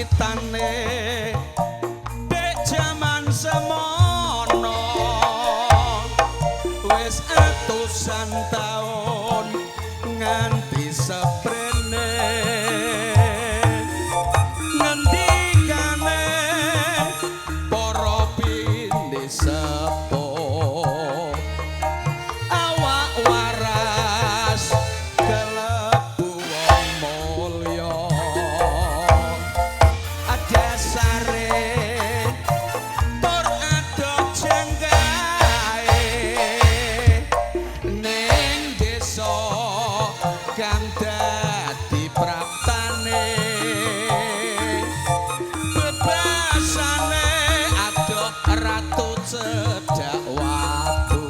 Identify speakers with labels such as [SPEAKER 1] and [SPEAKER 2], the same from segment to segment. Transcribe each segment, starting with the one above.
[SPEAKER 1] critane dek jaman semono wis atusan taun nganti seprene ngendikane para pindhe sepo awak waras kelebu wong mulya adasare tur ado jenggae ning desa kang dadi praptane bebasane ado ratu cedak watu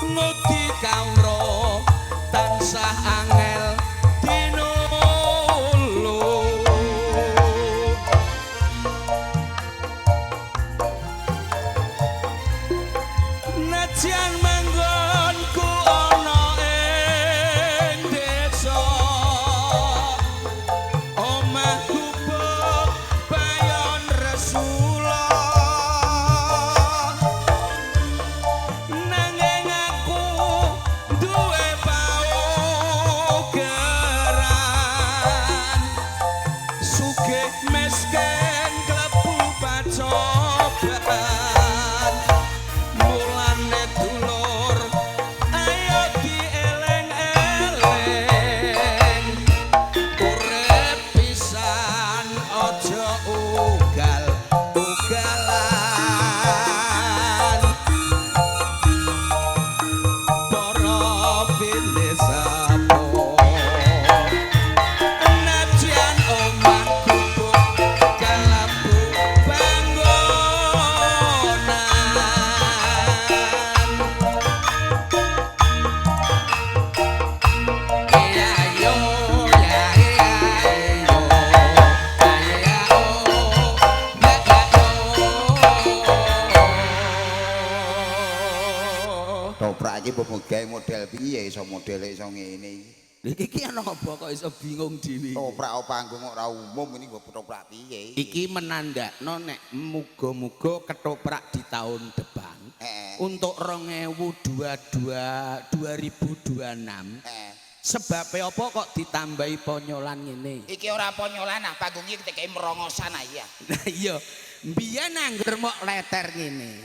[SPEAKER 1] ngudi kawro tansah angel dinulu najan manggonku ana ing desa omah gubuk bayon resula nanging aku duwe paugeran sugih miskin klebu pacobaan mulane dulur ayo dieleng-eleng urip pisan aja ugal-ugalan para pindhe sapo najan omah gubuk kalebu panggonan ya yo ya yo
[SPEAKER 2] Toprak iki mbok gawe model piye iso modele iso ngene iki.
[SPEAKER 1] iki ana apa kok iso bingung dhewe
[SPEAKER 2] Toprak panggung ora umum ini mbok toprak piye
[SPEAKER 1] iki menandakno nek muga-muga ketoprak di tahun depan untuk 2026 sebabnya apa kok ditambahi ponyolan ngene
[SPEAKER 3] Iki ora ponyolan ah panggung iki ketek merongosan ah ya.
[SPEAKER 1] nah iya mbiyen angger mok leter ngene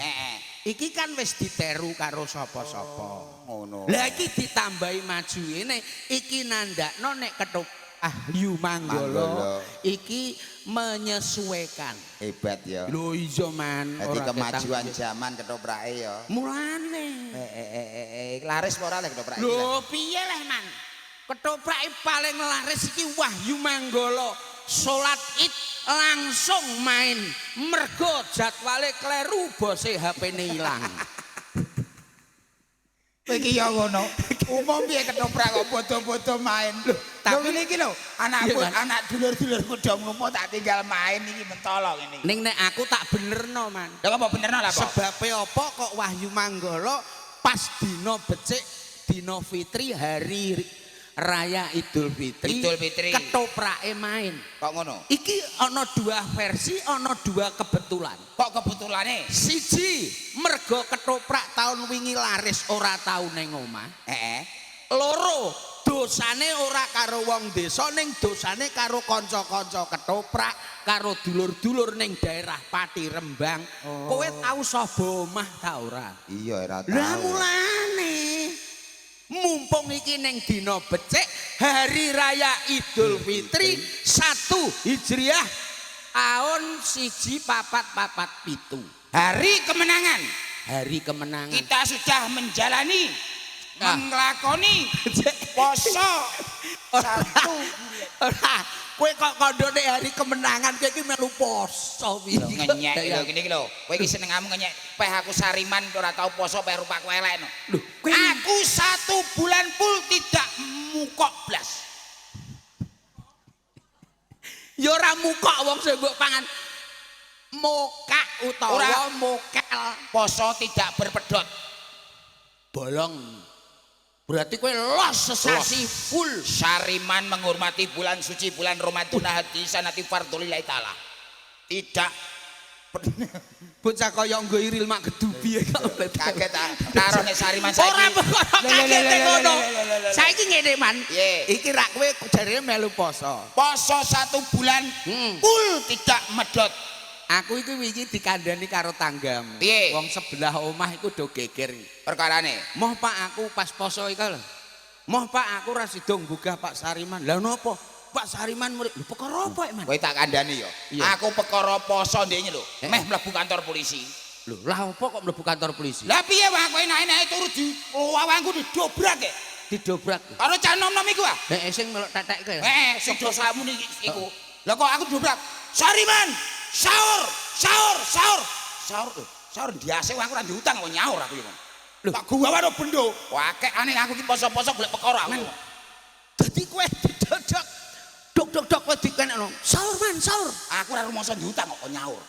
[SPEAKER 1] iki kan wis diteru karo sapa-sapa
[SPEAKER 2] ngono
[SPEAKER 1] lah iki ditambahi maju ngene iki nandakno nek ketop Ahyu Manggala iki menyesuaikan
[SPEAKER 2] hebat ya
[SPEAKER 1] lho iya man
[SPEAKER 2] dadi kemajuan zaman ketoprake ya
[SPEAKER 1] mulane
[SPEAKER 2] laris ora lek ketoprak
[SPEAKER 1] lho piye leh man ketoprak paling laris iki Wahyu Manggala salat Id langsung main mergo jadwale kleru bose HP-ne ilang
[SPEAKER 3] Iki ya ngono. Umum piye ketoprak kok bodo-bodo main. Lho ngene iki lho, anak dulur-dulurku do ngomong tak tinggal main iki mentolo ngene.
[SPEAKER 1] ning nek aku tak benerno man
[SPEAKER 3] Lha apa benerno lha apa?
[SPEAKER 1] sebabe apa kok Wahyu Manggala pas dina becik dina fitri hari raya Idul Fitri ketoprake main
[SPEAKER 2] kok ngono
[SPEAKER 1] iki ana dua versi ana dua kebetulan
[SPEAKER 3] Kok kebetulane?
[SPEAKER 1] siji mergo ketoprak tahun wingi laris ora tau ning omah loro dosane ora karo wong desa ning dosane karo kanca-kanca ketoprak karo dulur-dulur ning daerah Pati Rembang kowe tau sapa omah ta ora
[SPEAKER 2] iya ora tau
[SPEAKER 1] lah mulane mumpung iki ning dina becik hari raya Idul Fitri 1 Hijriah tahun 1447
[SPEAKER 3] Hari kemenangan.
[SPEAKER 1] hari kemenangan
[SPEAKER 3] Kita sudah menjalani menglakoni poso satu
[SPEAKER 1] ora kowe kok kandhane hari kemenangan kowe iki melu poso piye
[SPEAKER 3] ngenyek lho ngene iki lho kowe iki senengamu ngenyek peh aku sariman ora tau poso peh rupaku elek no
[SPEAKER 1] lho
[SPEAKER 3] aku 1 bulan full tidak mukok blas
[SPEAKER 1] ya ora mukok wong sing mbok pangan mokak utawa mokel
[SPEAKER 3] poso tidak berpedot
[SPEAKER 1] bolong Berarti kowe los sesasi full.
[SPEAKER 3] Sariman menghormati bulan suci bulan Ramadan hati sanati fardhulillahi taala. Tidak
[SPEAKER 1] Bocah kaya nggo iril mak gedubi
[SPEAKER 3] kaget ta. Karo nek Sariman saiki.
[SPEAKER 1] Ora kaget ngono. Saiki ngene man.
[SPEAKER 3] Ye.
[SPEAKER 1] Iki rak kowe jarene melu poso.
[SPEAKER 3] Poso 1 bulan full tidak medot.
[SPEAKER 1] Aku iki wingi dikandani karo tanggamu.
[SPEAKER 3] Piye?
[SPEAKER 1] Wong sebelah omah iku do geger.
[SPEAKER 3] Perkarane.
[SPEAKER 1] Moh Pak aku pas poso iki lho. Moh Pak aku ra sida nggugah Pak Sariman. Lah napa? Pak Sariman murid. Lho perkara apa, Man?
[SPEAKER 3] Kowe tak kandhani ya.
[SPEAKER 1] Iya.
[SPEAKER 3] Aku perkara poso ndekne lho. Meh mlebu kantor polisi.
[SPEAKER 1] Lho, lah apa kok mlebu kantor polisi?
[SPEAKER 3] Lah piye wae kowe enak-enak turu di wawangku didobrak e.
[SPEAKER 1] Didobrak.
[SPEAKER 3] Karo cah nom-nom iku ah.
[SPEAKER 1] Heeh sing melok tetek kowe.
[SPEAKER 3] Sing dosamu niki iku. Lah kok aku dobrak. Sariman, sahur, sahur, sahur. Sahur lho. Sahur ndiase aku ora diutang kok nyaur aku yo. Lho, tak gua wae bendo. Wah, aneh aku ki poso-poso golek perkara aku.
[SPEAKER 1] Dadi kowe didodok. Dok kowe dikenekno. Sahur Man, sahur.
[SPEAKER 3] Aku ora rumangsa diutang kok nyaur.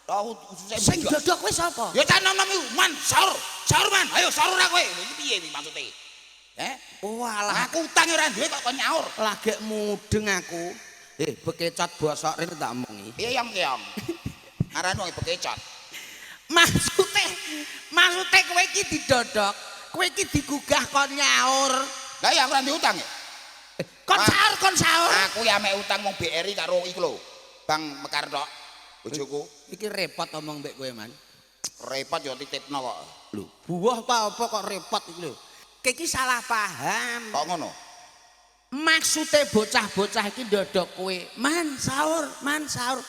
[SPEAKER 3] Tahu
[SPEAKER 1] Sing dodok kowe sapa?
[SPEAKER 3] ya cah nom-nom iku, Man, sahur. Sahur Man, ayo sahur ra kowe. Lho iki piye iki maksude?
[SPEAKER 1] Walah,
[SPEAKER 3] Aku utang ora duwe kok nyaur.
[SPEAKER 1] lagek mudeng aku. Bekecot bosok rene tak omongi.
[SPEAKER 3] Piye yong-yong? Arane wong bekecot.
[SPEAKER 1] Maksude kowe iki didodok, kowe iki digugah kon nyaur.
[SPEAKER 3] Lah ya aku ora diutang ya.
[SPEAKER 1] Kon sahur.
[SPEAKER 3] Aku ya mek utang wong BRI karo iku lho. Bang Mekar tok. Bojoku.
[SPEAKER 1] Iki repot omong mbek kowe, Man.
[SPEAKER 3] Repot ya titipno kok.
[SPEAKER 1] Lho, buah apa kok repot iki lho. Kowe iki salah paham.
[SPEAKER 3] Kok ngono?
[SPEAKER 1] Maksude bocah-bocah iki ndodok kowe. Man sahur.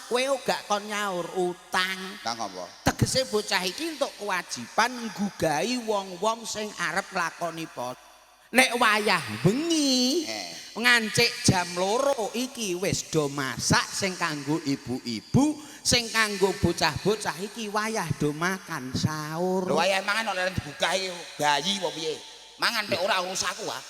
[SPEAKER 1] Kowe gak kon nyaur utang.
[SPEAKER 3] Lah ngopo?
[SPEAKER 1] Tegese bocah iki entuk kewajiban nggugahi wong-wong sing arep lakoni pos. Nek wayah bengi ngancik jam 2 iki wis do masak sing kanggo ibu-ibu, sing kanggo bocah-bocah iki wayah do makan sahur.
[SPEAKER 3] Lho wayah mangan ora dibukahi bayi apa piye? Mangan nek ora urusku ah.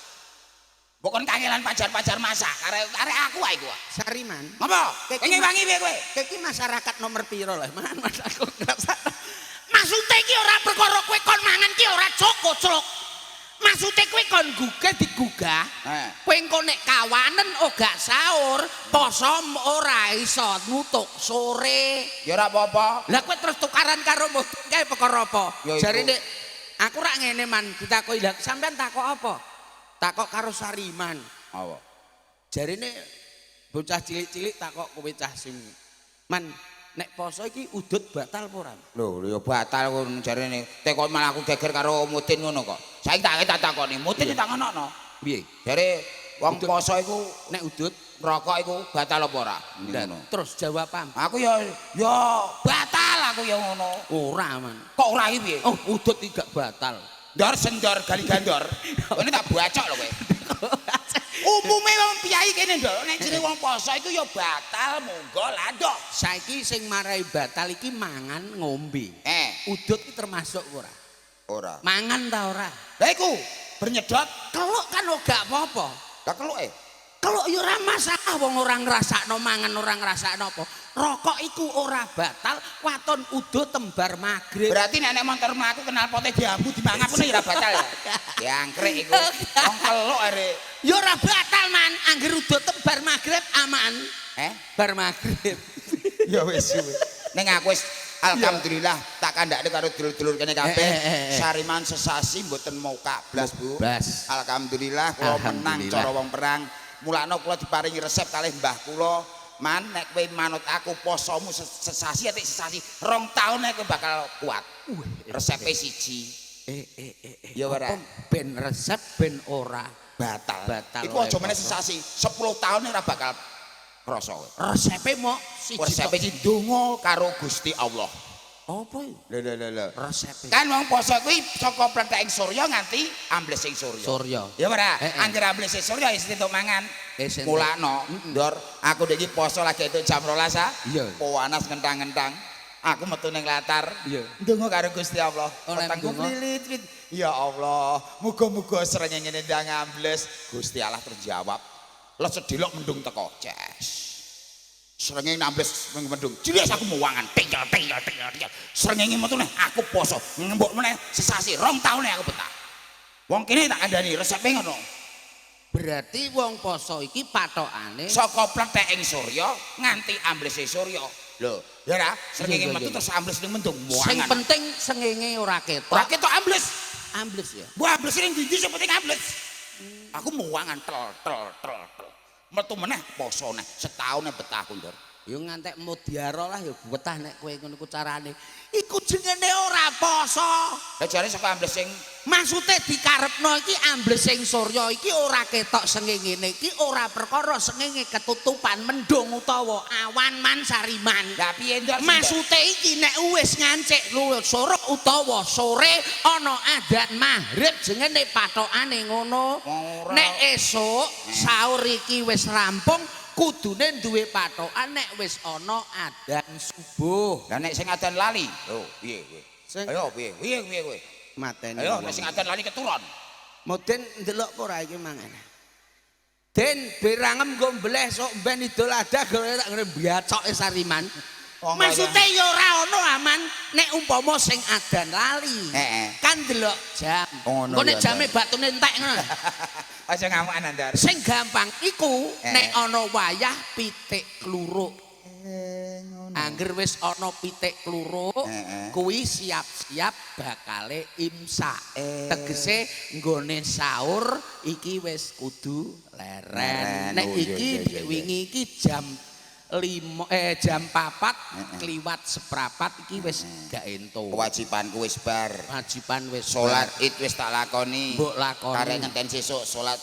[SPEAKER 3] Pokon kangelan pajar-pajar masak arek aku ae iku.
[SPEAKER 1] Sariman.
[SPEAKER 3] Ngopo? Pengen wangi piye kowe?
[SPEAKER 1] Kowe iki masyarakat nomor piro lah? Man aku ngrasa. Maksude iki ora perkara kowe kon mangan ki ora cok. Maksude kowe kon digugah. Kowe engko nek kawanen ora sahur, poso ora iso nutuk sore.
[SPEAKER 3] Ya ora apa-apa.
[SPEAKER 1] Lah kowe terus tukaran karo mudeng kae perkara apa?
[SPEAKER 3] Ya
[SPEAKER 1] Jarine aku rak ngene Man, ditakoki lha sampean takok apa? Takok karo Sariman.
[SPEAKER 3] Apa?
[SPEAKER 1] Jarine bocah cilik-cilik takok kowe cah sing. Man, nek poso iki udut batal apa ora?
[SPEAKER 3] Lho ya batal kon jarene. Tekon malah aku geger karo Mudin ngono kok. Saiki tak takoni, Mudin tak ngono.
[SPEAKER 1] Piye?
[SPEAKER 3] Jare wong poso iku
[SPEAKER 1] Nek udut
[SPEAKER 3] rokok iku batal apa ora?
[SPEAKER 1] dan terus jawabam.
[SPEAKER 3] Aku ya batal aku ya ngono.
[SPEAKER 1] Ora Man.
[SPEAKER 3] Kok ora iki piye?
[SPEAKER 1] Oh, udut iki gak batal.
[SPEAKER 3] Ndor sendor gali gandor. Ini tak bacok lho kowe. Umume wong piyai kene ndok nek jere wong poso iku ya batal monggo landok.
[SPEAKER 1] Saiki sing marai batal iki mangan ngombe. Udut iki termasuk ora?
[SPEAKER 3] Ora.
[SPEAKER 1] Mangan ta ora?
[SPEAKER 3] Lah iku bernyedot.
[SPEAKER 1] Keluk kan ora apa-apa.
[SPEAKER 3] Lah keluke.
[SPEAKER 1] Keluk ya ora masalah wong ora ngrasakno mangan ora ngrasakno apa. Rokok iku ora batal, waton udut tembar magrib.
[SPEAKER 3] Berarti nek montor mlaku kenal pote diambu dimangap ngono ya ora batal ya. Jangkrik iku. Wong keluk arek.
[SPEAKER 1] Ya ora batal Man, angger udut tembar magrib aman. Bar magrib.
[SPEAKER 3] Ya wis. Ning aku wis alhamdulillah tak kandhake karo dulur-dulur kene kabeh. Sariman sesasi mboten mau kablas, Bu. Alhamdulillah kula menang cara wong perang. Mulane kula diparingi resep kalih mbah kula. Man nek kowe manut aku posomu sesasi atik sesasi 2 taun nek kowe bakal kuat. Resepe siji. Ya ora.
[SPEAKER 1] Ben resep ben ora
[SPEAKER 3] Batal. Iku
[SPEAKER 1] oleh
[SPEAKER 3] aja meneh
[SPEAKER 1] poso.
[SPEAKER 3] sesasi 10 taun ora bakal krasa kowe.
[SPEAKER 1] Resepe mok siji.
[SPEAKER 3] Resepe iki ndonga karo Gusti Allah.
[SPEAKER 1] Apa iki?
[SPEAKER 3] Lho.
[SPEAKER 1] Resepe.
[SPEAKER 3] Kan wong poso kuwi saka pletheking surya nganti amblesing surya.
[SPEAKER 1] Surya.
[SPEAKER 3] Ya ora, anggere amblesing surya wis entuk mangan.
[SPEAKER 1] Entuk.
[SPEAKER 3] Mulakno, Ndor, aku iki poso lagi entuk jam 12 ah.
[SPEAKER 1] Iya.
[SPEAKER 3] Panas ngentang-ngentang. Aku metu ning latar.
[SPEAKER 1] Iya.
[SPEAKER 3] Ndonga karo Gusti Allah.
[SPEAKER 1] Oleh
[SPEAKER 3] Petengku
[SPEAKER 1] ndonga.
[SPEAKER 3] lilit. Ya Allah, muga-muga srengenge ndang ambles Gusti Allah terjawab. Lah sedilok mendung teko. Ces. Srengenge ambles mendung. Jelas aku muwangan. Tinggal. Srengenge metu neh aku poso. Mbok meneh sesasi 2 taun aku betah. Wong kene tak kandhani resepe ngono.
[SPEAKER 1] Berarti wong poso iki patokane
[SPEAKER 3] Saka pletheking Surya nganti amblese Surya. Lho, ya ra, srengenge metu terus ambles ning mendung.
[SPEAKER 1] sing penting sengenge ora ketok.
[SPEAKER 3] Ora ketok ambles.
[SPEAKER 1] Ambles ya.
[SPEAKER 3] Wah, ambles ning ndi sing penting ambles. Aku muangan tel. Metu meneh poso neh setahun betah aku ndur.
[SPEAKER 1] Ya ngantek mutiara lah ya betah nek kowe ngono ku carane. Iku jenenge ora poso.
[SPEAKER 3] Lah jare saka ambles sing
[SPEAKER 1] Maksude dikarepno iki ambles sing Surya iki ora ketok sengengene iki ora perkara sengenge ketutupan mendung utawa awan man sariman.
[SPEAKER 3] lah piye ndur?
[SPEAKER 1] Maksude iki nek wis ngancik suruh utawa sore ana adzan maghrib jenenge patokane ngono.
[SPEAKER 3] Ora.
[SPEAKER 1] Nek esuk sahur iki wis rampung kudune duwe patokan nek wis ana adzan subuh.
[SPEAKER 3] Lah nek sing adan lali. Lho, piye kowe? Ayo piye? Piye kowe?
[SPEAKER 1] Mateni.
[SPEAKER 3] Ayo nek sing adan lali keturun.
[SPEAKER 1] Moden ndelok ora iki mangan. Den berangem nggo mbleh sok ben Idul Adha gore tak ngene biacoke sariman. Maksude ya ora ono aman nek umpama sing adan lali. Kan ndelok jam. Engko nek jame batune entek ngono.
[SPEAKER 3] Aja ngamukan Andar.
[SPEAKER 1] Sing gampang iku nek ana wayah pitik kluruk. Angger wis ana pitik kluruk kuwi siap-siap bakale imsak. Tegese nggone sahur iki wis kudu leren. Nek iki wingi iki jam 4 kliwat seprapat iki wis gak entuk.
[SPEAKER 3] Kewajibanku wis bar.
[SPEAKER 1] Wajiban wis
[SPEAKER 3] Salat Id wis tak lakoni.
[SPEAKER 1] mbok lakoni.
[SPEAKER 3] Karek ngenten sesuk salat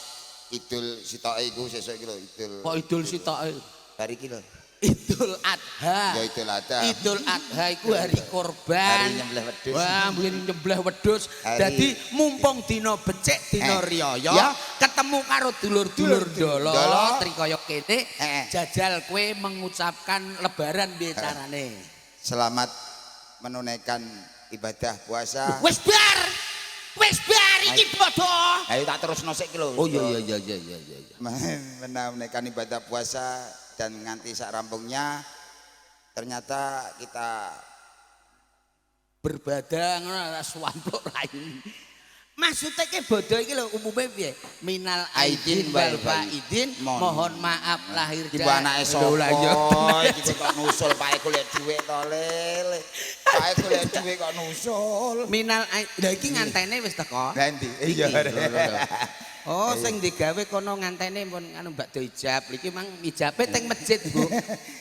[SPEAKER 3] Idul Sitoke iku sesuk iki lho Idul.
[SPEAKER 1] Kok Idul Sitoke?
[SPEAKER 3] Hari iki lho.
[SPEAKER 1] Idul Adha.
[SPEAKER 3] Ya Idul Adha.
[SPEAKER 1] Idul Adha iku hari korban.
[SPEAKER 3] Hari nyembelih wedhus.
[SPEAKER 1] Wah, mbiyen nyembelih wedhus. Dadi mumpung dina becik, dina riyaya,
[SPEAKER 3] ya.
[SPEAKER 1] ketemu karo dulur-dulur
[SPEAKER 3] Dolo.
[SPEAKER 1] Ndolo trikaya kene,
[SPEAKER 3] Eh.
[SPEAKER 1] jajal kowe mengucapkan lebaran piye carane.
[SPEAKER 3] Selamat menunaikan ibadah puasa.
[SPEAKER 1] Wis bar. Wis bar iki padha.
[SPEAKER 3] Ayo tak terusno sik iki lho.
[SPEAKER 1] Oh iya.
[SPEAKER 3] Menunaikan ibadah puasa dan nganti sak rampungnya ternyata kita
[SPEAKER 1] Berbadang ngono swampluk raine. Maksudnya ke bodoh iki lho umume piye? Minal aidin wal faidin, mohon maaf lahir
[SPEAKER 3] iki anake sapa? Iki kok nusul pae golek dhuwit to, Lele. Pae golek dhuwit kok nusul.
[SPEAKER 1] Minal lha iki ngantene wis teko.
[SPEAKER 3] Lah ndi? Iya.
[SPEAKER 1] Oh, sing digawe kono ngantene pun anu mbak do ijab. Iki mang ijabe teng masjid, Bu.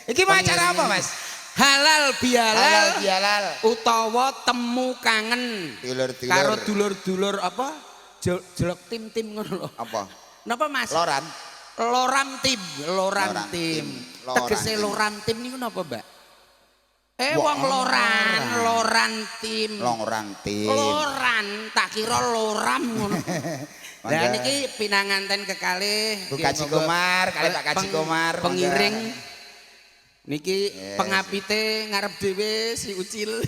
[SPEAKER 3] Iki mau acara apa, Mas?
[SPEAKER 1] Halal bihalal
[SPEAKER 3] Bihalal.
[SPEAKER 1] utawa temu kangen
[SPEAKER 3] Dulur-dulur.
[SPEAKER 1] karo dulur-dulur apa? Jelek tim-tim ngono lho.
[SPEAKER 3] Apa?
[SPEAKER 1] Napa, Mas?
[SPEAKER 3] Loran.
[SPEAKER 1] Loram tim.
[SPEAKER 3] Loram tim.
[SPEAKER 1] Tegese loram tim niku napa, Mbak? Wong loran tim.
[SPEAKER 3] Loran tim.
[SPEAKER 1] Loran, tak kira loram ngono. Lah niki pinanganten kekalih
[SPEAKER 3] Bu Kaji Komar, kalih Pak Kaji Komar.
[SPEAKER 1] Pengiring niki pengapite ngarep dhewe si Ucil.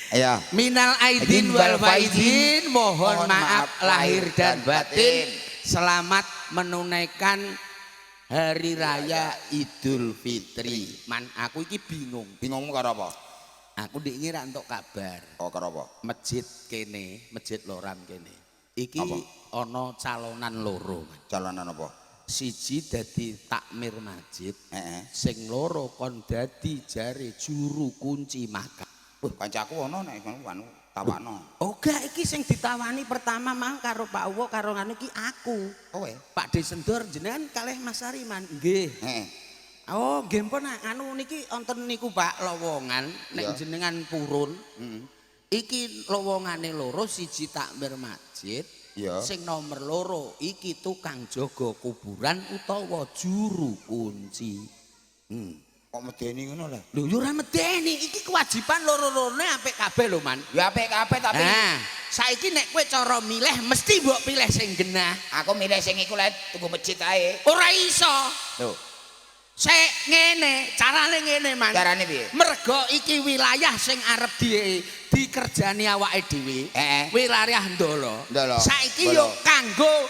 [SPEAKER 3] Iya.
[SPEAKER 1] Minal aidin wal faidin, mohon maaf lahir dan batin. Selamat menunaikan hari raya Idul Fitri. Man aku iki bingung.
[SPEAKER 3] Bingung karo apa?
[SPEAKER 1] Aku ndek ngira entuk kabar.
[SPEAKER 3] Oh karo apa?
[SPEAKER 1] Masjid kene, masjid Loram kene. Iki ana calonan loro.
[SPEAKER 3] Calonan apa?
[SPEAKER 1] Siji dadi takmir masjid, sing loro kon dadi jare juru kunci makam.
[SPEAKER 3] Kancaku ono nek anu tawakno.
[SPEAKER 1] Oh gak iki sing ditawani pertama mang karo Pak Uwo karo ngene iki aku.
[SPEAKER 3] Oh
[SPEAKER 1] Pak Desendor jenengan kalih Mas Sariman. Nggih. Oh nggih pun anu niki wonten niku Pak lowongan nek jenengan purun. Iki lowongane loro siji takmir masjid. Sing nomor loro iki tukang jaga kuburan utawa juru kunci.
[SPEAKER 3] Kok medeni ngono lah.
[SPEAKER 1] Lho yo ora medeni, iki kewajiban loro-lorone apik kabeh lho, Man.
[SPEAKER 3] Ya apik kabeh tapi
[SPEAKER 1] saiki nek kowe cara milih mesti mbok pilih sing genah.
[SPEAKER 3] aku milih sing iku lek tunggu masjid ae.
[SPEAKER 1] Ora iso.
[SPEAKER 3] Lho,
[SPEAKER 1] Sek ngene, carane ngene, Man.
[SPEAKER 3] carane piye?
[SPEAKER 1] Mergo iki wilayah sing arep dikerjani awake dhewe. Wilayah Ndolo. Saiki yo kanggo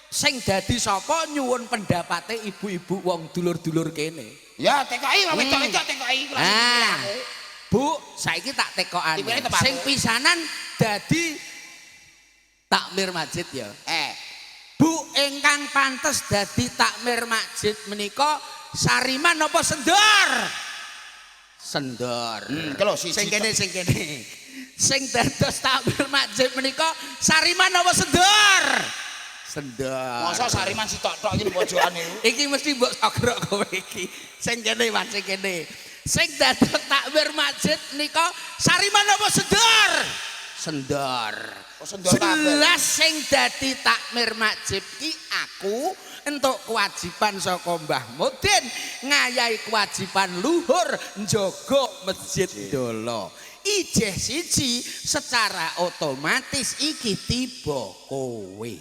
[SPEAKER 1] sing dadi sapa nyuwun pendapate ibu-ibu wong dulur-dulur kene.
[SPEAKER 3] Ya TKI wedok-wedok TKI
[SPEAKER 1] Bu, saiki tak tekokane. Sing pisanan dadi takmir masjid ya.
[SPEAKER 3] Bu
[SPEAKER 1] ingkang pantes dadi takmir masjid menika Sariman apa Sendor? Sendor.
[SPEAKER 3] Kalau
[SPEAKER 1] sing kene sing dados takmir masjid menika Sariman apa Sendor? Sendor.
[SPEAKER 3] Masa Sariman sitok-tok iki pojokane
[SPEAKER 1] iki mesti mbok sogrok kowe iki. Sing kene Mas sing kene. Sing dados takmir masjid menika Sariman apa Sendor? Sendor. Jelas sing dadi takmir masjid ki aku entuk kewajiban saka Mbah Mudin ngayahi kewajiban luhur njaga masjid Dolo. Ijeh siji secara otomatis iki tiba kowe.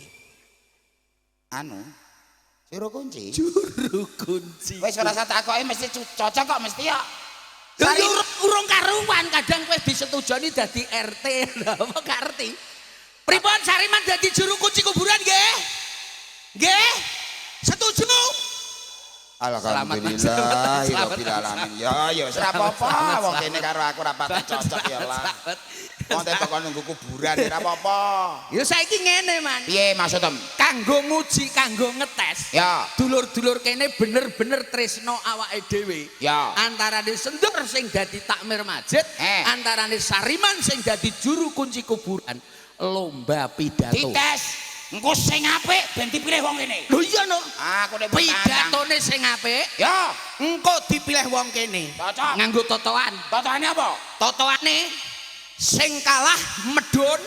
[SPEAKER 3] Anu juru kunci.
[SPEAKER 1] Juru kunci.
[SPEAKER 3] Wis ora usah takoki mesti cocok kok mesti ya.
[SPEAKER 1] Urung karuan kadang kowe disetujoni dadi RT lho apa karti. Pripun Sariman dadi juru kunci kuburan nggih? Nggih? Setuju?
[SPEAKER 3] Alhamdulillah rabbil alamin. Ya ora apa-apa wong kene karo aku ora patek cocok ya lah. Wong tepak nunggu kuburan ora apa-apa.
[SPEAKER 1] Ya saiki ngene, Man.
[SPEAKER 3] Piye maksudem?
[SPEAKER 1] Kanggo nguji, kanggo ngetes.
[SPEAKER 3] Ya.
[SPEAKER 1] Dulur-dulur kene bener-bener tresno awake dhewe.
[SPEAKER 3] Ya.
[SPEAKER 1] Antarane Sendor sing dadi takmir masjid, antarane Sariman sing dadi juru kunci kuburan. Lomba pidato.
[SPEAKER 3] Dites. Engko sing apik ben dipilih wong kene.
[SPEAKER 1] Lho iya no.
[SPEAKER 3] Aku nek
[SPEAKER 1] pidatone sing apik.
[SPEAKER 3] Ya,
[SPEAKER 1] engko dipilih wong kene.
[SPEAKER 3] Cocok.
[SPEAKER 1] Nganggo totoan.
[SPEAKER 3] Totoane apa?
[SPEAKER 1] Totoane sing kalah medun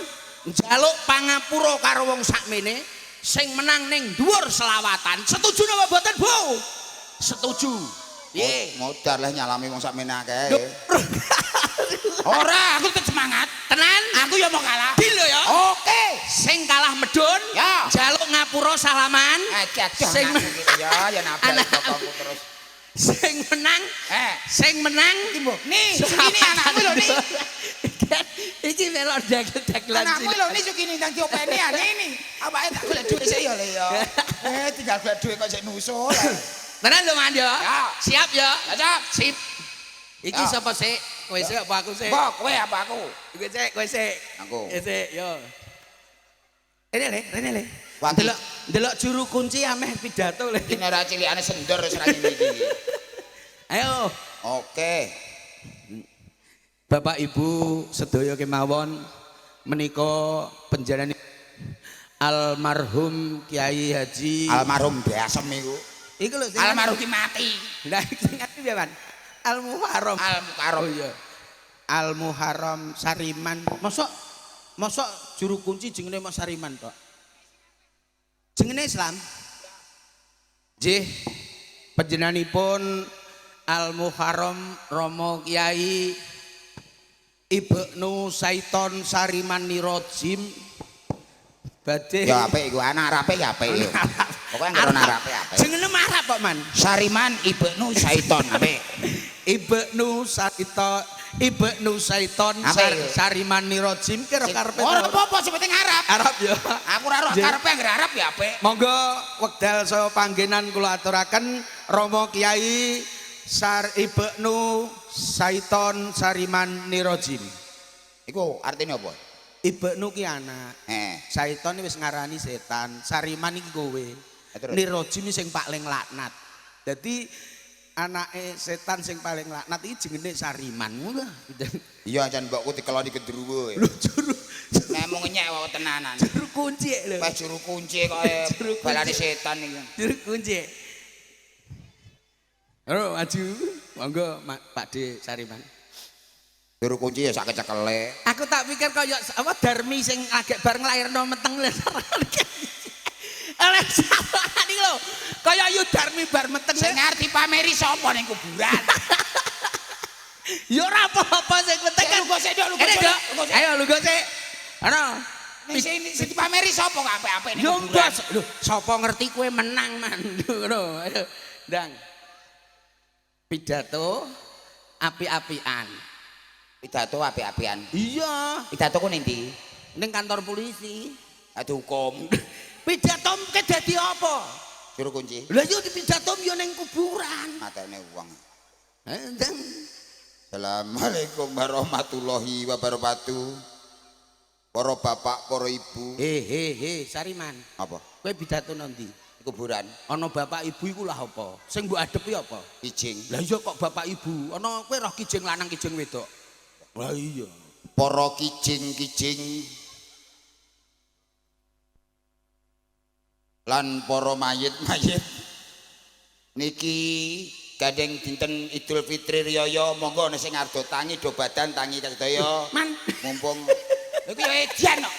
[SPEAKER 1] njaluk pangapura karo wong sakmene, sing menang ning dhuwur selawatan. Setuju napa mboten, Bu? Setuju. Piye?
[SPEAKER 3] Modar lah nyalami wong sakmene akeh. Ora, aku tetep semangat.
[SPEAKER 1] Tenan?
[SPEAKER 3] Aku ya mau kalah.
[SPEAKER 1] Dilo ya.
[SPEAKER 3] Oke.
[SPEAKER 1] Sing kalah medun,
[SPEAKER 3] ya.
[SPEAKER 1] Jaluk ngapura salaman.
[SPEAKER 3] Sing ya nabrak bapakku terus.
[SPEAKER 1] Sing menang.
[SPEAKER 3] Nih, sugini anakku lho nih.
[SPEAKER 1] Iki melok dagel-dagelan.
[SPEAKER 3] Anakku lho nih sugini nang diopeni nih. Awake tak golek dhuwit sik ya le ya. Tinggal golek dhuwit kok sik nusul.
[SPEAKER 1] Tenan lho Man ya. Siap ya.
[SPEAKER 3] Siap.
[SPEAKER 1] Sip. Iki sapa sik? Kowe sik apa aku sik?
[SPEAKER 3] Mbok, kowe apa aku?
[SPEAKER 1] Kowe sik.
[SPEAKER 3] Aku.
[SPEAKER 1] Sik, yo. Rene le. Delok juru kunci ameh pidato le.
[SPEAKER 3] Iki ora cilikane Sendor wis ra ngene iki.
[SPEAKER 1] Ayo.
[SPEAKER 3] Oke.
[SPEAKER 1] Bapak Ibu sedaya kemawon menika panjenengan almarhum Kiai Haji
[SPEAKER 3] almarhum Basem iku.
[SPEAKER 1] Iku lho
[SPEAKER 3] almarhum ki mati.
[SPEAKER 1] Lah sing ati piye, Man? Al-Muharram.
[SPEAKER 3] Al-Muharram.
[SPEAKER 1] Oh iya. Al-Muharram Sariman. Mosok juru kunci jenenge Mas Sariman tok. Jenenge Islam. Nggih. Panjenenganipun Al-Muharram Romo Kiai Ibnu Saiton Sariman Nirojim. Badhe.
[SPEAKER 3] Ya apik iku anak Arabe ya apik yo. Pokoke nggon Arabe apik.
[SPEAKER 1] Jenenge Arab kok, Man.
[SPEAKER 3] Sariman Ibnu Saiton apik.
[SPEAKER 1] Ibnu Saiton Sariman Nirojim kira karepe.
[SPEAKER 3] Ora apa-apa sing penting Arab.
[SPEAKER 1] Arab ya.
[SPEAKER 3] Aku ora roh karepe anggere Arab ya apik.
[SPEAKER 1] Monggo wekdal saha panggenan kula aturaken Rama Kiai Ibnu Saiton Sariman Nirojim.
[SPEAKER 3] Iku artine apa?
[SPEAKER 1] Ibnu ki anak. Saiton wis ngarani setan, Sariman iki kowe. Nirojim sing paling laknat. Dadi anake setan sing paling laknat iki jenenge Sariman ngono.
[SPEAKER 3] Iya jan mbokku dikeloni gendruwo.
[SPEAKER 1] Lho juru.
[SPEAKER 3] Nek mung nyek wae tenanan.
[SPEAKER 1] Juru kunci lho.
[SPEAKER 3] Pas juru kunci kok balane setan iki.
[SPEAKER 1] Juru kunci. Halo maju. Monggo Pak De Sariman.
[SPEAKER 3] Juru kunci ya sak kecekele.
[SPEAKER 1] Aku tak pikir kaya apa Darmi sing agek bar nglairno meteng lho. Oleh sapan iki lho. Kaya yu Darmi bar meteng
[SPEAKER 3] sing ngerti pameri sapa ning kuburan.
[SPEAKER 1] Ya ora apa-apa sing penting kan
[SPEAKER 3] lugo sik dok.
[SPEAKER 1] Ayo lugo sik. Ana.
[SPEAKER 3] Sing dipameri sapa kok apik-apik ning kuburan.
[SPEAKER 1] Lho sapa ngerti kowe menang Man. Ngono. Ayo. Ndang. Pidato api-apian.
[SPEAKER 3] Pidato api-apian.
[SPEAKER 1] Iya.
[SPEAKER 3] Pidato ku ning ndi?
[SPEAKER 1] Ning kantor polisi.
[SPEAKER 3] Adu hukum.
[SPEAKER 1] Pidato ke dadi apa?
[SPEAKER 3] Juru kunci.
[SPEAKER 1] Lah yo pidato yo ning kuburan.
[SPEAKER 3] Matene wong.
[SPEAKER 1] Ndang.
[SPEAKER 3] Assalamualaikum warahmatullahi wabarakatuh. para bapak, para ibu.
[SPEAKER 1] Sariman.
[SPEAKER 3] Apa?
[SPEAKER 1] Kowe pidato nanti
[SPEAKER 3] Kuburan.
[SPEAKER 1] ana bapak ibu iku lah apa? Sing mbok adepi apa?
[SPEAKER 3] Kijing.
[SPEAKER 1] Lah iya kok bapak ibu, ana kowe roh kijing lanang kijing wedok. Lah iya.
[SPEAKER 3] Para kijing-kijing lan para mayit-mayit niki gandeng dinten Idul Fitri riyaya monggo ana sing ardo tangi do badan tangi sedaya.
[SPEAKER 1] Man,
[SPEAKER 3] Mumpung iki ya edian kok.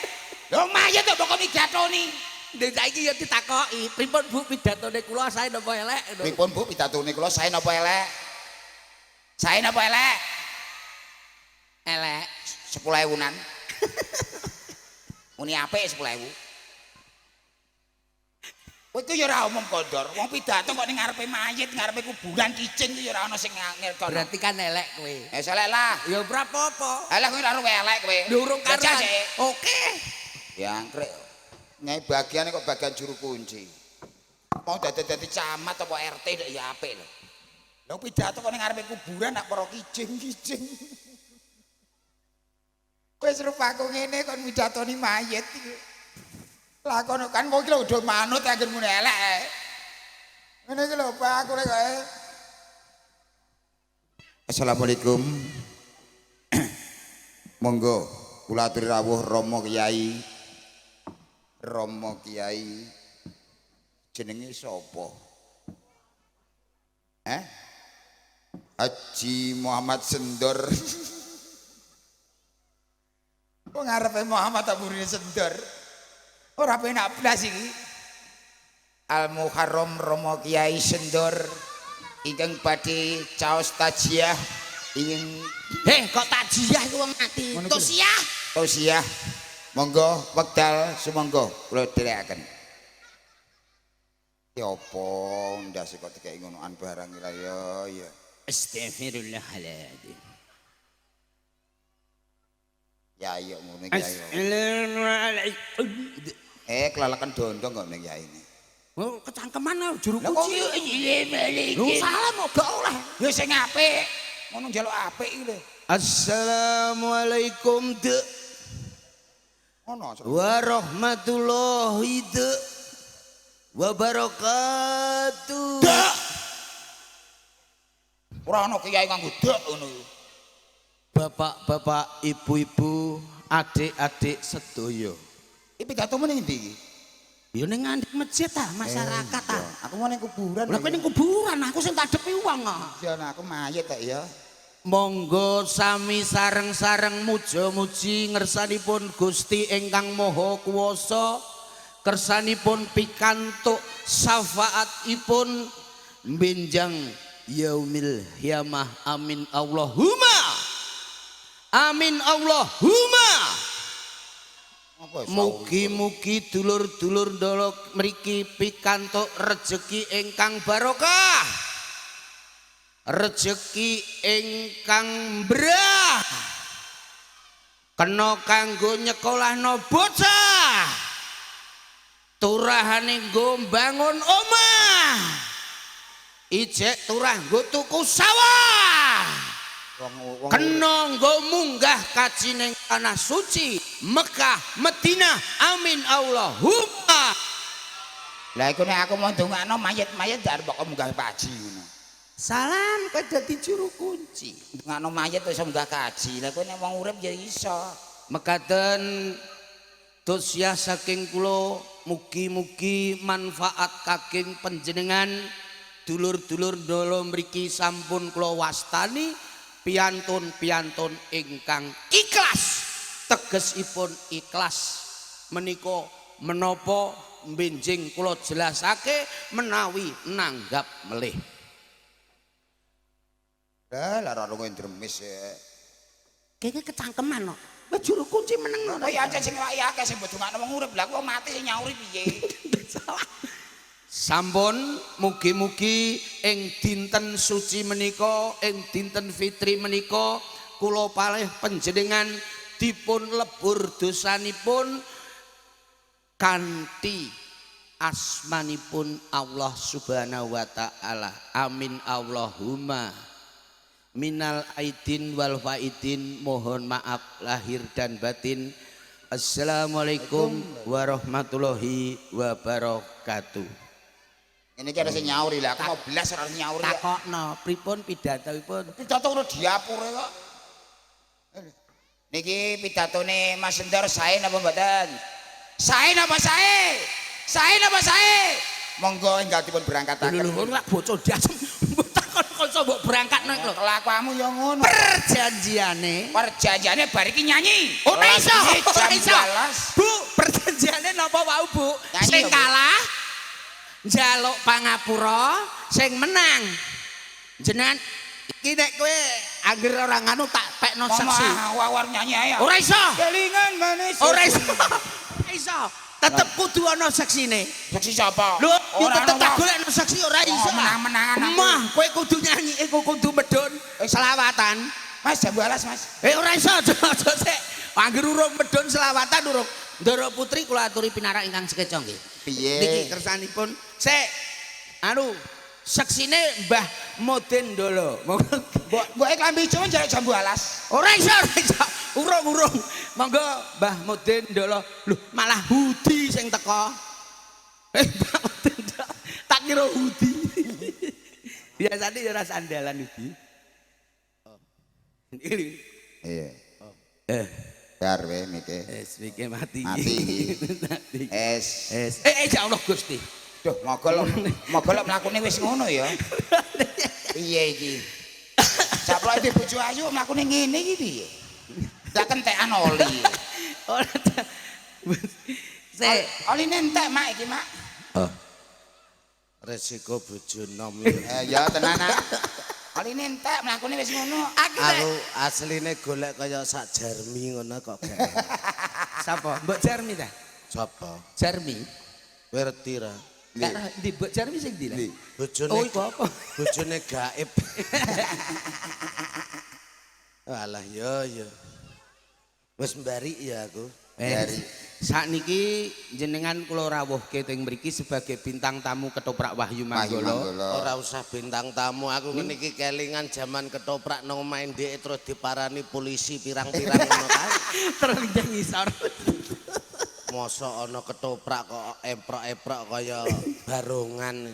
[SPEAKER 3] Lho mayit kok kok pidatoni.
[SPEAKER 1] ndek saiki ya ditakoki, pripun Bu pidatone kula sae napa elek?
[SPEAKER 3] Pripun Bu pidatone kula sae napa elek? Sae napa elek?
[SPEAKER 1] Elek.
[SPEAKER 3] 10.000-an. Muni apik 10.000. Kowe iku ya ora omong kondor. Wong pidato kok ning ngarepe mayit, ngarepe kuburan kijing ku ya ora ana sing ngerti.
[SPEAKER 1] Berarti kan elek kowe.
[SPEAKER 3] Elek lah.
[SPEAKER 1] Ya berapa-apa.
[SPEAKER 3] Elek kowe ora elek kowe.
[SPEAKER 1] Durung
[SPEAKER 3] Baca
[SPEAKER 1] karan.
[SPEAKER 3] sik.
[SPEAKER 1] Oke.
[SPEAKER 3] Ya angkrek. Nyai bagiane kok bagian juru kunci. Mau dadi camat apa RT ya apik lho. Lho pidato kok ning ngarepe kuburan nak para kijing-kijing. Kowe serupaku ngene kon pidatoni mayit iki. Lah kono kan kok iki lho udah manut anggere muni elek. Ngene iki lho Pak aku lek Assalamualaikum. Monggo kula aturi rawuh Rama Kyai. Rama Kyai jenenge sapa? Haji Muhammad Sendor. Kok ngarepe Muhammad aburine Sendor? Ora penak blas iki. Al Muharram Rama Kyai Sendor ingkang badhe caos tajiah ingin
[SPEAKER 1] Kok takjiah iku wong mati. Tosiah.
[SPEAKER 3] tausiah. Monggo wekdal sumangga kula dherekaken. Ya apa ndas kok dikeki ngonoan barang ira ya.
[SPEAKER 1] Astagfirullahaladzim.
[SPEAKER 3] Ya ayo ngono iki ayo.
[SPEAKER 1] Assalamualaikum.
[SPEAKER 3] Kelalakan dondong kok ning Kyai ini.
[SPEAKER 1] Oh, kecangkeman juru
[SPEAKER 3] Lah kok
[SPEAKER 1] kunci. Lu salah mau gak oleh.
[SPEAKER 3] ya sing apik. Ngono njaluk apik iki lho.
[SPEAKER 1] Assalamualaikum
[SPEAKER 3] Ngono.
[SPEAKER 1] warahmatullahi wabarakatuh.
[SPEAKER 3] Ora ana kiai kanggo dak ngono.
[SPEAKER 1] Bapak-bapak, ibu-ibu, adik-adik sedaya.
[SPEAKER 3] Iki pidatomu ning ndi iki?
[SPEAKER 1] Ya ning ngandhek masjid masyarakat
[SPEAKER 3] Aku mau ning kuburan.
[SPEAKER 1] Lah kowe ning kuburan, aku sing tadepi wong
[SPEAKER 3] Ya aku mayit tak ya.
[SPEAKER 1] Monggo sami sareng-sareng muja-muji ngersanipun Gusti ingkang Maha Kuwasa, kersanipun pikantuk syafaatipun benjang yaumil qiyamah. Amin Allahumma. Amin Allahumma. Mugi-mugi dulur-dulur ndolo mriki pikantuk rejeki ingkang barokah, rejeki ingkang brah, kena kanggo nyekolahno bocah, turahane nggo mbangun omah, ijek turah nggo tuku sawah, kena nggo munggah kaji ning tanah suci Mekah Madinah. Amin Allahumma.
[SPEAKER 3] Lah iku nek aku mau ndongakno mayit-mayit jar kok munggah kaji ngono.
[SPEAKER 1] Salam kowe dadi juru kunci.
[SPEAKER 3] Ndongakno mayit iso munggah kaji. Lah kowe nek wong urip ya iso.
[SPEAKER 1] Mekaten dosya saking kula, mugi-mugi manfaat kaging panjenengan dulur-dulur ndolo mriki sampun kula wastani piantun-piantun ingkang ikhlas. Tegesipun ikhlas menika menapa benjing kula jelasake menawi nanggap melih.
[SPEAKER 3] Lah ora ngono dremis ya.
[SPEAKER 1] Kene kecangkeman kok. Wis juru kunci meneng ngono.
[SPEAKER 3] Kok ya sing wae akeh sing mbodongakno wong urip. Lah kok mati sing nyauri piye?
[SPEAKER 1] Salah. Sampun mugi-mugi ing dinten suci menika, ing dinten fitri menika kula palih panjenengan dipun lebur dosanipun kanthi asmanipun Allah Subhanahu wa taala. Amin Allahumma. Minal aidin wal faidin, mohon maaf lahir dan batin. Assalamualaikum warahmatullahi wabarakatuh.
[SPEAKER 3] Ini kira sing nyauri lah, aku mau belas ora nyauri.
[SPEAKER 1] Takokno pripun pidatosipun?
[SPEAKER 3] Pidato udah diapure kok. Niki pidatone Mas Endor sae napa mboten? Sae napa sae? Sae napa sae? Monggo enggal dipun berangkataken.
[SPEAKER 1] Lho lak bocah dasem. Takon-kon mbok berangkatno lho.
[SPEAKER 3] Kelakuanmu ya ngono.
[SPEAKER 1] Perjanjiane
[SPEAKER 3] Bar iki nyanyi.
[SPEAKER 1] ora iso. Ora iso.
[SPEAKER 3] 12.
[SPEAKER 1] Bu, perjanjiane napa wau, Bu?
[SPEAKER 3] Nyanyi,
[SPEAKER 1] Sing
[SPEAKER 3] Bu.
[SPEAKER 1] kalah njaluk pangapura, sing menang jenengan iki nek kowe anggere ora nganu tak pekno seksi.
[SPEAKER 3] Wawar nyanyi ae.
[SPEAKER 1] Ora iso.
[SPEAKER 3] Kelingan manis.
[SPEAKER 1] Ora iso. Ora iso. Tetep kudu ana seksine.
[SPEAKER 3] Seksi sapa?
[SPEAKER 1] Lho, tetep tak golekno seksi ora iso.
[SPEAKER 3] Menang-menangan aku.
[SPEAKER 1] Mah, kowe kudu nyanyi, kowe kudu medhun selawatan.
[SPEAKER 3] Mas jam 12 Mas.
[SPEAKER 1] Ora iso, aja sik. Angger urung medhun selawatan urung. Ndara Putri kula aturi pinarak ingkang sekeca nggih.
[SPEAKER 3] Piye?
[SPEAKER 1] Niki kersanipun sik anu seksine Mbah Moden Ndolo.
[SPEAKER 3] Mbok klambi Jawa jare jam 12.
[SPEAKER 1] Ora iso, ora iso. Urung. Monggo Mbah Moden Ndolo. Lho, malah Hudi sing teko. Mbah Moden Ndolo. Tak kira Hudi. Biasane ya ora sandalan Hudi.
[SPEAKER 3] Iya.
[SPEAKER 1] Eh,
[SPEAKER 3] Bar we mike.
[SPEAKER 1] miki mati.
[SPEAKER 3] Mati iki. Es.
[SPEAKER 1] Ya Allah Gusti.
[SPEAKER 3] Duh, mogol mlakune wis ngono ya. Piye iki? Saplok iki bojo ayu mlakune ngene iki piye? Tak kentekan oli.
[SPEAKER 1] Ora. Sik,
[SPEAKER 3] Oline entek mak iki, Mak.
[SPEAKER 1] oh.
[SPEAKER 4] Resiko bojo nom.
[SPEAKER 3] Ya tenanan. Oline entek mlakune wis ngono.
[SPEAKER 4] Aku asline golek kaya sak Jarmi ngono kok gak.
[SPEAKER 1] Sapa? Mbok Jarmi ta?
[SPEAKER 4] Sapa?
[SPEAKER 1] Jarmi.
[SPEAKER 4] Werti ra.
[SPEAKER 1] Ndi Mbok Jarmi sing ndi lah?
[SPEAKER 4] Bojone
[SPEAKER 1] Oh, iku apa?
[SPEAKER 4] Bojone gaib. Alah ya. Wis mbari ya aku.
[SPEAKER 3] Dari
[SPEAKER 1] Sakniki jenengan kula rawuhke teng mriki sebagai bintang tamu ketoprak Wahyu Manggala.
[SPEAKER 4] Ora usah bintang tamu, aku ngene iki kelingan jaman ketoprak nang omahe ndek terus diparani polisi pirang-pirang ngono kae.
[SPEAKER 1] Terus ngisor.
[SPEAKER 4] Mosok ana ketoprak kok emprok-emprok kaya barongan.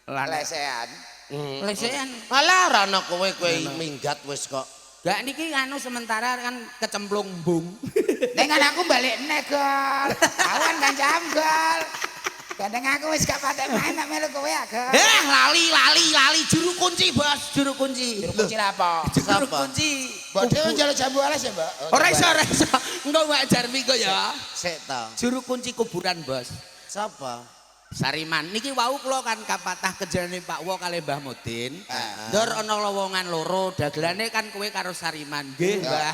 [SPEAKER 3] lesehan.
[SPEAKER 1] Lesehan.
[SPEAKER 4] Alah ora ana kowe minggat wis kok.
[SPEAKER 1] Gak niki anu sementara kan kecemplung bung.
[SPEAKER 3] Ning aku balik negol. Awan kancam gol. Kadang aku wis gak patek main nek melu kowe agak.
[SPEAKER 1] Lali juru kunci, Bos, juru kunci.
[SPEAKER 3] Juru kunci apa?
[SPEAKER 1] Juru kunci.
[SPEAKER 3] Mbok dhewe njaluk jam 12 ya, Mbak?
[SPEAKER 1] Ora iso. Engko Mbak Jarmi kok ya.
[SPEAKER 4] Sik ta.
[SPEAKER 1] Juru kunci kuburan, Bos.
[SPEAKER 4] Sapa?
[SPEAKER 1] Sariman niki wau kula kan kapatah kejarane Pak Wo kalih Mbah Mudin. Ndor ana lowongan loro, dagelane kan kowe karo Sariman. Nggih, Mbah.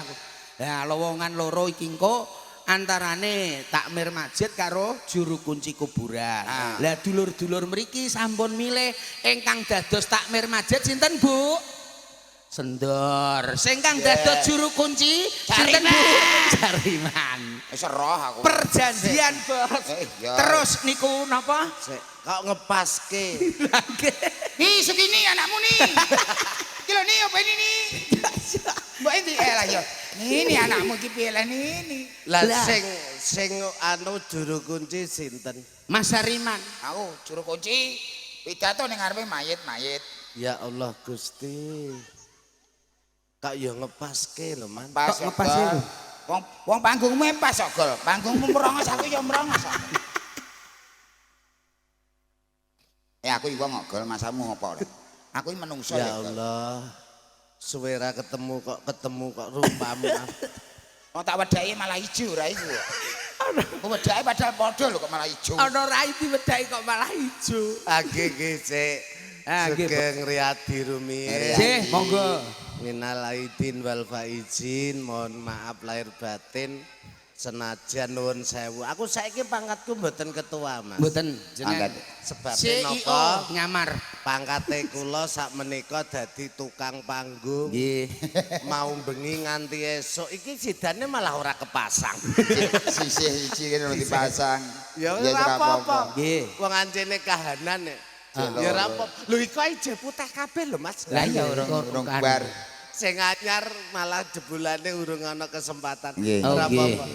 [SPEAKER 1] Lah lowongan loro iki engko antarane takmir masjid karo juru kunci kuburan. Lah dulur-dulur mriki sampun milih ingkang dados takmir masjid sinten, Bu? Sendor. Sing kang dados juru kunci sinten, Bu? Jariman.
[SPEAKER 3] Wis roh aku.
[SPEAKER 1] Perjanjian, Bos.
[SPEAKER 3] Ya.
[SPEAKER 1] Terus niku napa?
[SPEAKER 4] Sik, kok ngepaske.
[SPEAKER 3] Nih segini anakmu nih. Kilo nih apa ini nih? Mbak ini lah ya. Ini anakmu ki piye lah ini.
[SPEAKER 4] Lah sing anu juru kunci sinten?
[SPEAKER 1] Mas Sariman.
[SPEAKER 3] Aku juru kunci pidato ning ngarepe mayit-mayit.
[SPEAKER 4] Ya Allah Gusti. Kak yo ngepaske lho, Man.
[SPEAKER 3] Pas
[SPEAKER 1] Kok ngepas lho?
[SPEAKER 3] Wong panggungmu pas kok, Gol. Panggungmu merongos aku ya merongos. Aku iki wong Gol, masamu ngopo lho? Aku iki menungso
[SPEAKER 4] Ya Allah. Suwera ketemu kok rupamu.
[SPEAKER 3] Wong tak wedhahi malah ijo ra iku. Kok wedhahi padahal padha lho kok malah ijo.
[SPEAKER 1] Ana rai diwedahi kok malah ijo.
[SPEAKER 4] Age sik.
[SPEAKER 1] Nggih,
[SPEAKER 4] Sugeng Riyadi Rumi.
[SPEAKER 1] Nggih, monggo.
[SPEAKER 4] Minal aidin wal faizin, mohon maaf lahir batin. Senajan nuwun sewu. Aku saiki pangkatku mboten ketua, Mas.
[SPEAKER 1] Mboten jenengan
[SPEAKER 4] Sebab
[SPEAKER 1] CEO
[SPEAKER 4] napa?
[SPEAKER 1] nyamar.
[SPEAKER 4] Pangkate kula sak menika dadi tukang panggung.
[SPEAKER 1] Nggih.
[SPEAKER 4] Mau bengi nganti esuk iki sidane malah ora kepasang.
[SPEAKER 3] Sisih iki kene dipasang.
[SPEAKER 4] Ya ora apa-apa.
[SPEAKER 1] Nggih.
[SPEAKER 4] Wong ancene kahanan nek. Ya ora apa. Lho iku ae je putih kabeh lho, Mas.
[SPEAKER 1] Lah iya
[SPEAKER 3] urung bar.
[SPEAKER 4] Sing anyar malah jebulane urung ana kesempatan.
[SPEAKER 3] Nggih.
[SPEAKER 4] Ora
[SPEAKER 1] Oh, nggih.
[SPEAKER 4] apa-apa.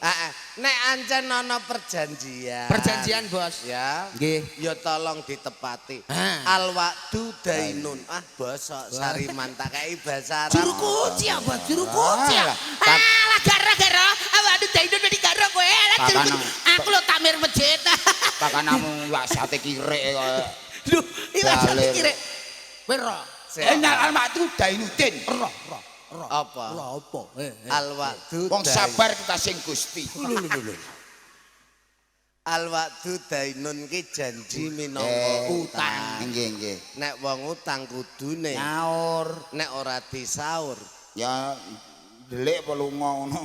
[SPEAKER 4] Heeh. Nek ancen ana perjanjian.
[SPEAKER 1] Perjanjian, Bos.
[SPEAKER 4] Ya.
[SPEAKER 1] Nggih.
[SPEAKER 4] Ya tolong ditepati.
[SPEAKER 1] Ah.
[SPEAKER 4] Al waqtu dainun. Ah, basa Sariman tak kei basa Arab.
[SPEAKER 1] Juru kunci ya, Bos, juru kunci. Alah, gara-gara awakmu dainun wedi karo kowe. Aku lho takmir masjid.
[SPEAKER 3] Pakanamu wak sate kirek kok.
[SPEAKER 1] Lho, iya sate kirek. Kowe ro.
[SPEAKER 3] Enak almatu Dainuddin.
[SPEAKER 1] Ro.
[SPEAKER 4] Apa?
[SPEAKER 1] Ro apa?
[SPEAKER 4] Al waqtu.
[SPEAKER 3] Wong sabar kita sing Gusti.
[SPEAKER 4] Al waqtu dainun ki janji minangka utang.
[SPEAKER 3] Nggih.
[SPEAKER 4] Nek wong utang kudune
[SPEAKER 3] Nyaur.
[SPEAKER 4] nek ora disaur.
[SPEAKER 3] Ya delik apa lunga ngono.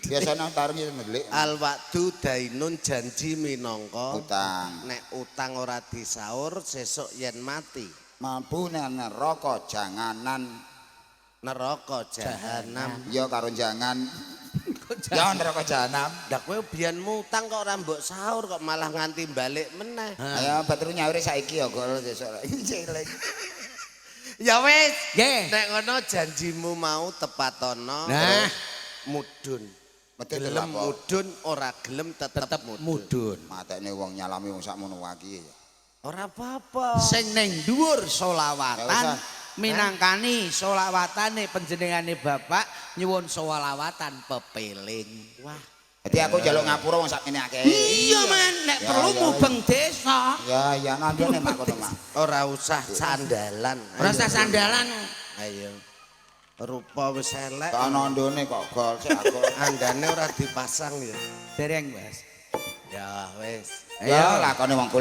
[SPEAKER 3] Biasane taringi delik.
[SPEAKER 4] Al waqtu dainun janji minangka
[SPEAKER 3] Utang.
[SPEAKER 4] Nek utang ora disaur sesuk yen mati.
[SPEAKER 3] Mampu nang neraka janganan.
[SPEAKER 4] Neraka jahanam.
[SPEAKER 3] Ya karo jangan. Ya neraka jahanam.
[SPEAKER 4] Dak kowe biyen mutang kok ora mbok sahur kok malah nganti balik meneh.
[SPEAKER 3] Ayo batru nyaure saiki ya kok sesuk.
[SPEAKER 4] Ya wis.
[SPEAKER 1] Nggih.
[SPEAKER 4] Nek ngono janjimu mau tepatono.
[SPEAKER 1] Nah.
[SPEAKER 4] Mudun.
[SPEAKER 3] Mesti
[SPEAKER 4] Gelem
[SPEAKER 3] apa?
[SPEAKER 4] mudun ora gelem tetep
[SPEAKER 1] Mudun.
[SPEAKER 3] Matene wong nyalami wong sakmono wae iki ya.
[SPEAKER 4] Ora apa-apa.
[SPEAKER 1] Sing ning dhuwur
[SPEAKER 3] Nggak
[SPEAKER 1] solawatan
[SPEAKER 3] usah.
[SPEAKER 1] minangkani solawatane panjenengane Bapak nyuwun solawatan pepeling.
[SPEAKER 4] Wah,
[SPEAKER 3] Jadi aku njaluk ngapura wong sakmene akeh.
[SPEAKER 1] Iya man, nek
[SPEAKER 3] Ya,
[SPEAKER 1] perlu
[SPEAKER 3] ya,
[SPEAKER 1] mubeng desa.
[SPEAKER 3] Ya ngandene mak kono mak.
[SPEAKER 4] ora usah sandalan.
[SPEAKER 1] Rasa sandalan.
[SPEAKER 4] Ayo. Rupa wis elek.
[SPEAKER 3] Kok ana ndone kok gol sik aku.
[SPEAKER 4] Andane ora dipasang ya.
[SPEAKER 1] Dereng, Mas.
[SPEAKER 4] Ya wis.
[SPEAKER 3] Ya lakone wong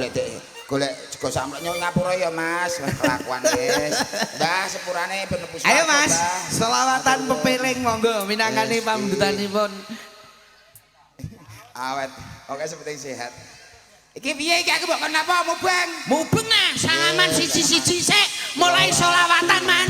[SPEAKER 3] golek sego samplek nyok ngapura ya Mas, kelakuan wis. Mbah sepurane ben nepus.
[SPEAKER 1] Ayo Mas, selawatan pepeling monggo minangkani pambutanipun.
[SPEAKER 3] Awet, oke seperti sehat. Iki piye iki aku mbok kon napa mubeng?
[SPEAKER 1] Mubeng nah, salaman siji-siji sik mulai selawatan man.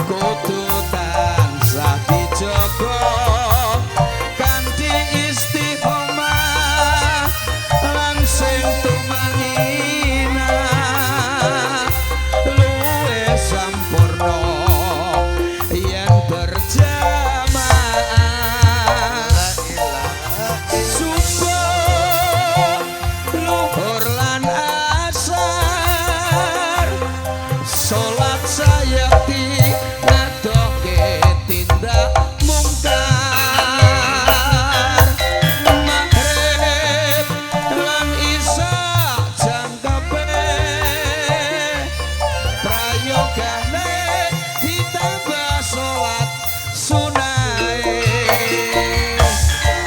[SPEAKER 1] kudu tansah dijaga kanthi istiqomah lan sing tumangina luwih sampurna yen berjamaah subuh luhur lan asar salat sayekti ngadoke tindak mungkar maghrib lan isya jangkepe prayogane ditambah salat sunahe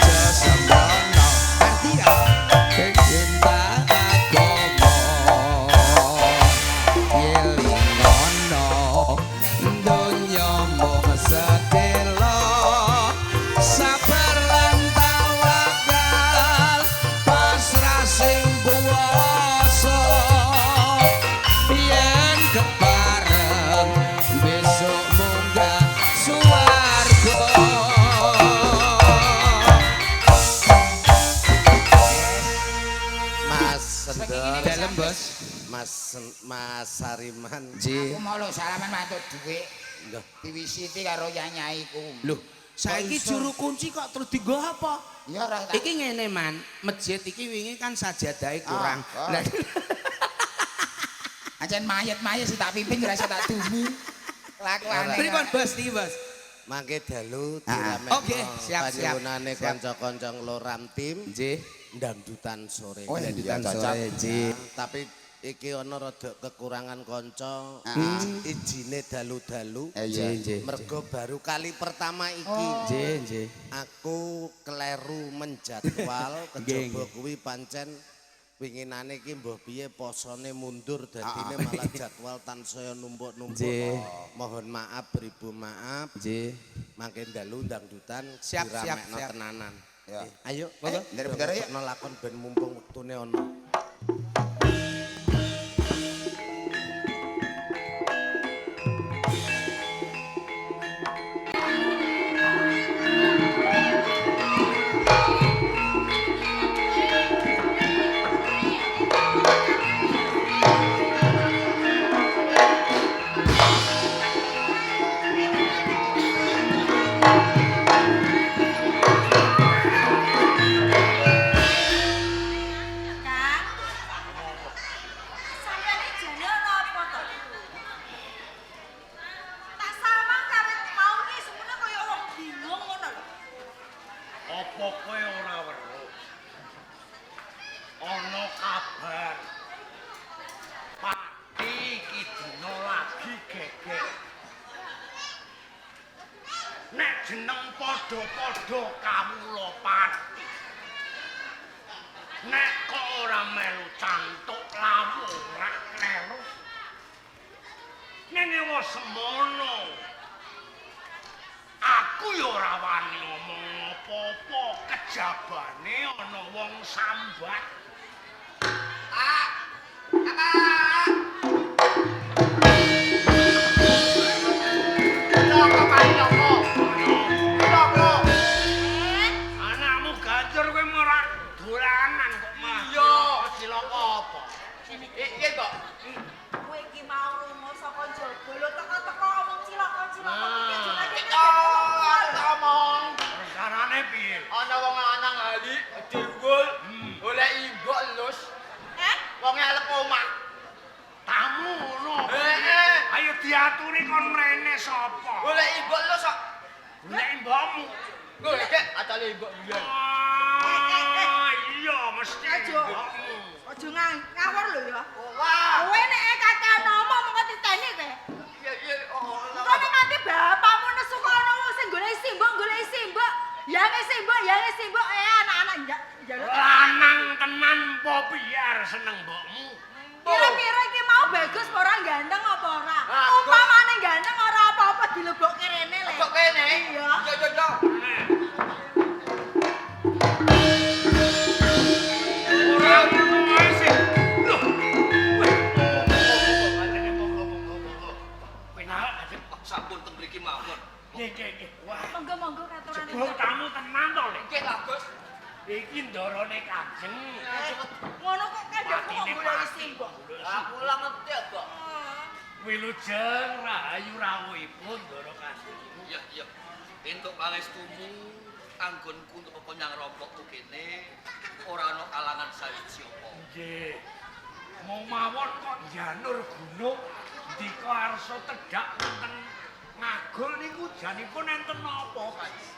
[SPEAKER 1] jasemana arti ya cinta agama yelingono donya mung sedelo sabar lan tawakal pasrah sing kuwasa yen kepareng besok munggah swarga
[SPEAKER 4] Mas Sendon,
[SPEAKER 1] dalem bos
[SPEAKER 4] Mas Sariman.
[SPEAKER 3] Aku mau lo salaman matur dhuwit.
[SPEAKER 4] Loh,
[SPEAKER 3] Diwisiti karo nyaiku.
[SPEAKER 1] lho saiki juru kunci kok terus dienggo apa
[SPEAKER 3] Ya ora tak.
[SPEAKER 1] iki ngene man masjid iki wingi kan sajadahe kurang
[SPEAKER 3] Ah, ah.
[SPEAKER 1] lah
[SPEAKER 3] Ancen mayit-mayit sing tak pimpin ora iso tak dumi. Lakuane.
[SPEAKER 1] pripun bos iki bos
[SPEAKER 4] mangke dalu
[SPEAKER 1] Ah,
[SPEAKER 4] diramek.
[SPEAKER 1] oke, siap, siap.
[SPEAKER 4] Panyuwunane
[SPEAKER 1] Siap.
[SPEAKER 4] kanca-kanca ngloram tim
[SPEAKER 1] nggih
[SPEAKER 4] ndamdutan sore.
[SPEAKER 3] Oh,
[SPEAKER 1] Lanjutan
[SPEAKER 3] iya, cocok.
[SPEAKER 1] sore nggih
[SPEAKER 4] Nah, tapi iki ana rada kekurangan kanca ijine dalu-dalu.
[SPEAKER 3] Iya.
[SPEAKER 1] nggih
[SPEAKER 4] Mergo baru kali pertama iki
[SPEAKER 1] nggih
[SPEAKER 4] aku kleru menjadwal kejaba
[SPEAKER 1] Nggih,
[SPEAKER 4] kuwi pancen winginane iki mbah piye posone mundur dadine malah jadwal tansaya numpuk-numpuk.
[SPEAKER 1] Nggih.
[SPEAKER 4] Mohon maaf beribu maaf.
[SPEAKER 1] nggih
[SPEAKER 4] Mangke dalu ndangdutan
[SPEAKER 1] Siap, siap,
[SPEAKER 4] diramekno
[SPEAKER 1] siap.
[SPEAKER 4] tenanan.
[SPEAKER 3] Ya.
[SPEAKER 4] Ayo,
[SPEAKER 3] bentar-bentar ya.
[SPEAKER 4] Ono lakon ben mumpung wektune ono.
[SPEAKER 5] Kang, sampeyan iki jane ana apa to? Tak samang kawit mau iki semono kaya wong bingung ngono lho.
[SPEAKER 6] Apa kowe ora weruh? Ana kabar. Pati iki dina lagi geger. Nek jeneng padha-padha kawula Pati. Nek kok ora melu cantuk lawu ora kleru. Ngene wae semono. Aku ya ora wani ngomong apa-apa kejabane ana wong sambat. Anakmu gajur kowe ora dolanan kok mah. Iya, cilaka apa? Iya kok.
[SPEAKER 5] Kowe iki mau lunga saka njaba lho teko-teko omong cilaka-cilaka iki
[SPEAKER 6] Ah.
[SPEAKER 5] jenenge
[SPEAKER 6] Ngomong. Perkarane piye?
[SPEAKER 7] Ana wong lanang ali diunggul oleh imbok lus
[SPEAKER 5] Eh?
[SPEAKER 7] wong arep omah.
[SPEAKER 6] Tamu ngono.
[SPEAKER 7] Heeh.
[SPEAKER 6] Ayo diaturi kon mrene sapa?
[SPEAKER 7] Oleh imbok lus kok.
[SPEAKER 6] Golek mbokmu.
[SPEAKER 7] Nggo kek atale imbok biyen.
[SPEAKER 6] Ah, iya mesti
[SPEAKER 5] Aja.
[SPEAKER 6] mbokmu.
[SPEAKER 5] Aja ngawur lho ya.
[SPEAKER 7] Wah.
[SPEAKER 5] Kowe nek kakek ngomong mengko diteni kowe.
[SPEAKER 7] Iya iya oh.
[SPEAKER 5] Engko nek nganti bapakmu nesu kono wong sing golek simbok. Ya simbok anak-anak njaluk.
[SPEAKER 6] Lanang tenan po biar seneng mbokmu.
[SPEAKER 5] Kira-kira iki mau bagus apa ora ganteng apa ora?
[SPEAKER 7] Bagus.
[SPEAKER 5] Umpamane ganteng ora apa-apa dilebokke rene le.
[SPEAKER 7] Kok kene?
[SPEAKER 5] Iya.
[SPEAKER 7] Yo yo yo.
[SPEAKER 6] Ora ngono wae sih. Loh. Kowe Nggih. Wah,
[SPEAKER 5] Monggo katuran.
[SPEAKER 6] jebul tamu tenan to, Lek.
[SPEAKER 7] Nggih lah, Gus.
[SPEAKER 6] Iki ndorone Kanjeng.
[SPEAKER 5] Ngono kok kandhakmu
[SPEAKER 6] Patine
[SPEAKER 5] golek
[SPEAKER 6] pati.
[SPEAKER 5] simbok.
[SPEAKER 7] Aku lah ngerti ya, Kok.
[SPEAKER 6] Wilujeng rahayu rawuhipun Ndara Kanjeng.
[SPEAKER 8] Iya. Entuk pangestumu anggonku untuk peponyang rompokku kene ora ana kalangan sawiji apa.
[SPEAKER 6] Nggih. Mau mawon kok janur gunung ndika arsa tedhak wonten ngagul niku janipun enten napa, Kanjeng?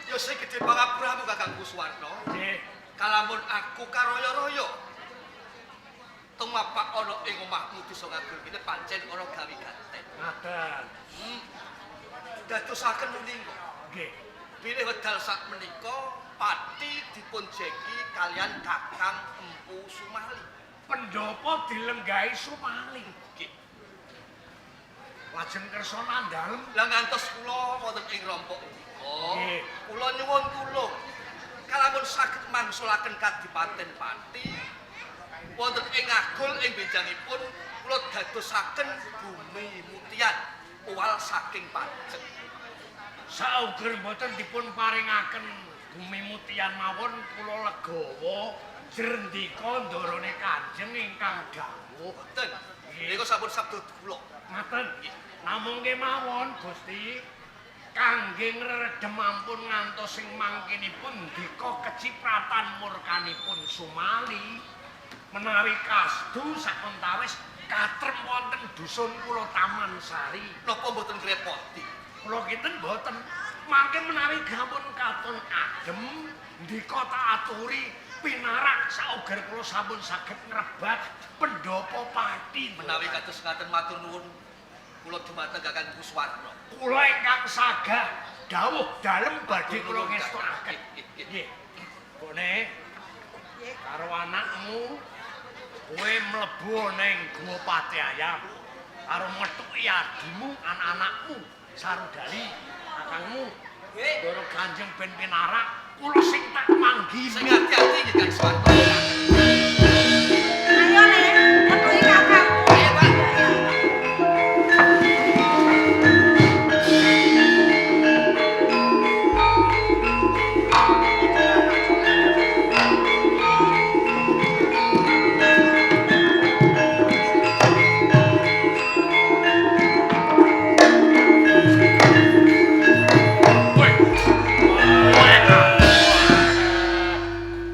[SPEAKER 8] Ya sing gedhe pangapuramu Kakang Kuswarna.
[SPEAKER 6] Nggih.
[SPEAKER 8] Kalamun aku karoyo-royo tumapak ana ing omahmu desa ngagul kene pancen ana gawe ganten.
[SPEAKER 6] Ngaten.
[SPEAKER 8] Dadosaken menika.
[SPEAKER 6] Nggih.
[SPEAKER 8] Bilih wedal sak menika pati dipun jeki kalian Kakang Empu Sumali.
[SPEAKER 6] Pendopo dilenggahi Sumali.
[SPEAKER 8] Nggih.
[SPEAKER 6] Lajeng kersa nandhalem
[SPEAKER 8] Lah ngantos kula wonten ing rompok menika.
[SPEAKER 6] Nggih.
[SPEAKER 8] Kula nyuwun tulung kalamun saged mangsulaken kadipaten pati wonten ing agul ing benjangipun kula dadosaken bumi mutian uwal saking pajek.
[SPEAKER 6] sauger mboten dipun paringaken bumi mutian mawon kula legawa jrendika ndarane Kanjeng ingkang dawuh.
[SPEAKER 8] Boten. Niku sampun sabda kula.
[SPEAKER 6] Ngaten. Namung kemawon Gusti kangge ngredem ampun ngantos sing mangkinipun dika kecipratan murkanipun Sumali menawi kasdu sakontawis katrem wonten dusun kula Taman Sari.
[SPEAKER 8] Napa mboten ngrepoti?
[SPEAKER 6] Kula kinten mboten mangke menawi gampun katon adem ndika tak aturi pinarak sauger kula sampun saged ngrebat pendopo pati
[SPEAKER 8] Menawi kados ngaten matur nuwun kula dumateng Kakang Kuswarna.
[SPEAKER 6] kula ingkang sagah dawuh dalem badhe kula ngestokaken. Nggih. Bone karo anakmu kowe mlebu ning Guwa Pati Ayam karo metuki adimu anak-anakmu Sarudali kakangmu Ndara Kanjeng ben pinarak kula sing tak manggi.
[SPEAKER 8] Sing ati-ati nggih Kang Swarna.
[SPEAKER 5] Ayo Nek, metuhi kakakmu.
[SPEAKER 8] Ayo, Pak.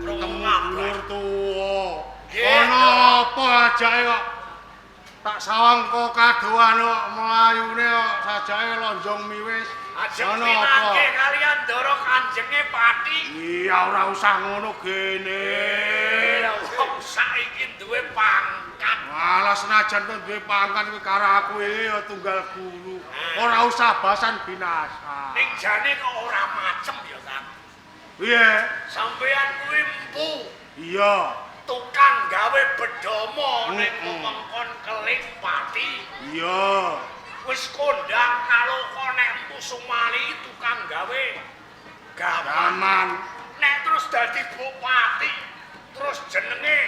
[SPEAKER 9] Dulur tuwa. Ana apa ajake kok tak sawang kok kadoan kok mlayune kok sajake lonjong miwis.
[SPEAKER 6] Ajeng
[SPEAKER 9] Ana
[SPEAKER 6] pinangke
[SPEAKER 9] apa?
[SPEAKER 6] kalian Ndara Kanjenge Pati.
[SPEAKER 9] Iya ora usah ngono gene.
[SPEAKER 6] Wong saiki duwe pangkat.
[SPEAKER 9] Malah senajan to duwe pangkat kuwi karo aku ya tunggal guru. Ora usah basan binasa.
[SPEAKER 6] Ning jane kok ora macem ya, Kang.
[SPEAKER 9] Piye?
[SPEAKER 6] Sampeyan kuwi empu,
[SPEAKER 9] Iya.
[SPEAKER 6] tukang gawe bedomo ning wewengkon Keling Pati.
[SPEAKER 9] Iya.
[SPEAKER 6] Wis kondang kaloka nek Empu Sumali tukang gawe gaman.
[SPEAKER 9] Gaman.
[SPEAKER 6] Nek terus dadi bupati, terus jenenge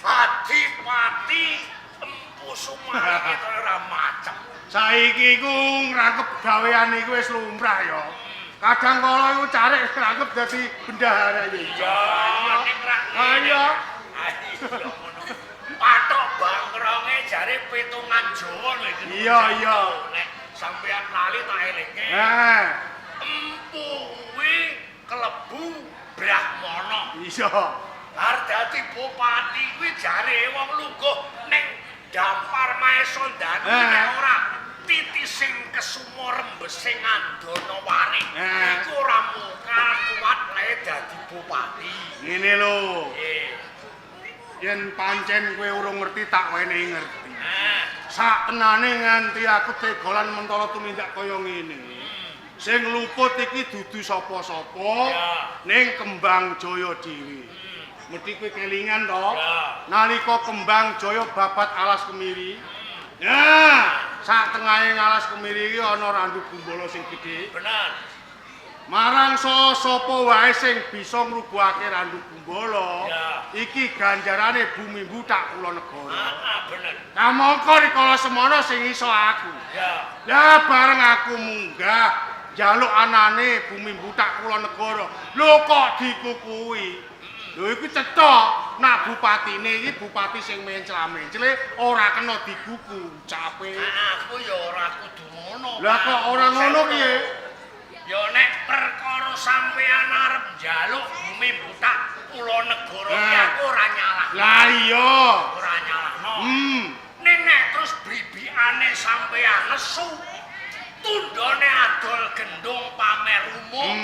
[SPEAKER 6] Adipati Empu Sumali itu ora macem.
[SPEAKER 9] Saiki iku ngrangkep gawean iku wis lumrah ya. Kadang kala iku carek ngrangkep dadi bendahara ya.
[SPEAKER 6] Ya, ning ra.
[SPEAKER 9] Ayo.
[SPEAKER 6] Ayo ngono. Patok bangronge jare pitungan Jawa lho iki.
[SPEAKER 9] Iya.
[SPEAKER 6] Nek sampeyan lali tak elingke. Empu kuwi kelebu Brahmana.
[SPEAKER 9] Iya.
[SPEAKER 6] Arep dadi bupati kuwi jare wong lungguh ning Dampar Maesondanu nek ora titising kesumo rembesing Andana Waring. Iku ora muka kuat lae dadi bupati.
[SPEAKER 9] Ngene lho.
[SPEAKER 6] Nggih.
[SPEAKER 9] Yen pancen kowe urung ngerti tak wenehi ngerti. Sak tenane nganti aku tegolan mentala tumindak kaya ngene. Sing luput iki dudu sapa-sapa ning Kembang Jaya dhewe. Mesti kowe kelingan to. Nalika Kembang Jaya babat alas kemiri. Nah, sak tengahe alas kemiri iki ana randu gumbala sing gedhe.
[SPEAKER 6] Bener.
[SPEAKER 9] marang sapa wae sing bisa ngrubuhake Randu Gumbala iki ganjarane bumi butak kula negara.
[SPEAKER 6] Bener.
[SPEAKER 9] Kamangka rikala semana sing iso aku. Ya bareng aku munggah njaluk anane bumi butak kula negara. Lho kok dikukuhi. Lho iku cetha nak bupatine iki bupati sing mencla-mencle ora kena digugu ucape.
[SPEAKER 6] Aku ya ora kudu ngono.
[SPEAKER 9] Lah kok ora ngono piye?
[SPEAKER 6] Ya nek perkara sampean arep njaluk bumi butak kula negara iki aku ora nyalahno.
[SPEAKER 9] Lah iya.
[SPEAKER 6] Ora nyalahno. Nek terus bribikane sampean nesu tundone adol gendong pamer umum.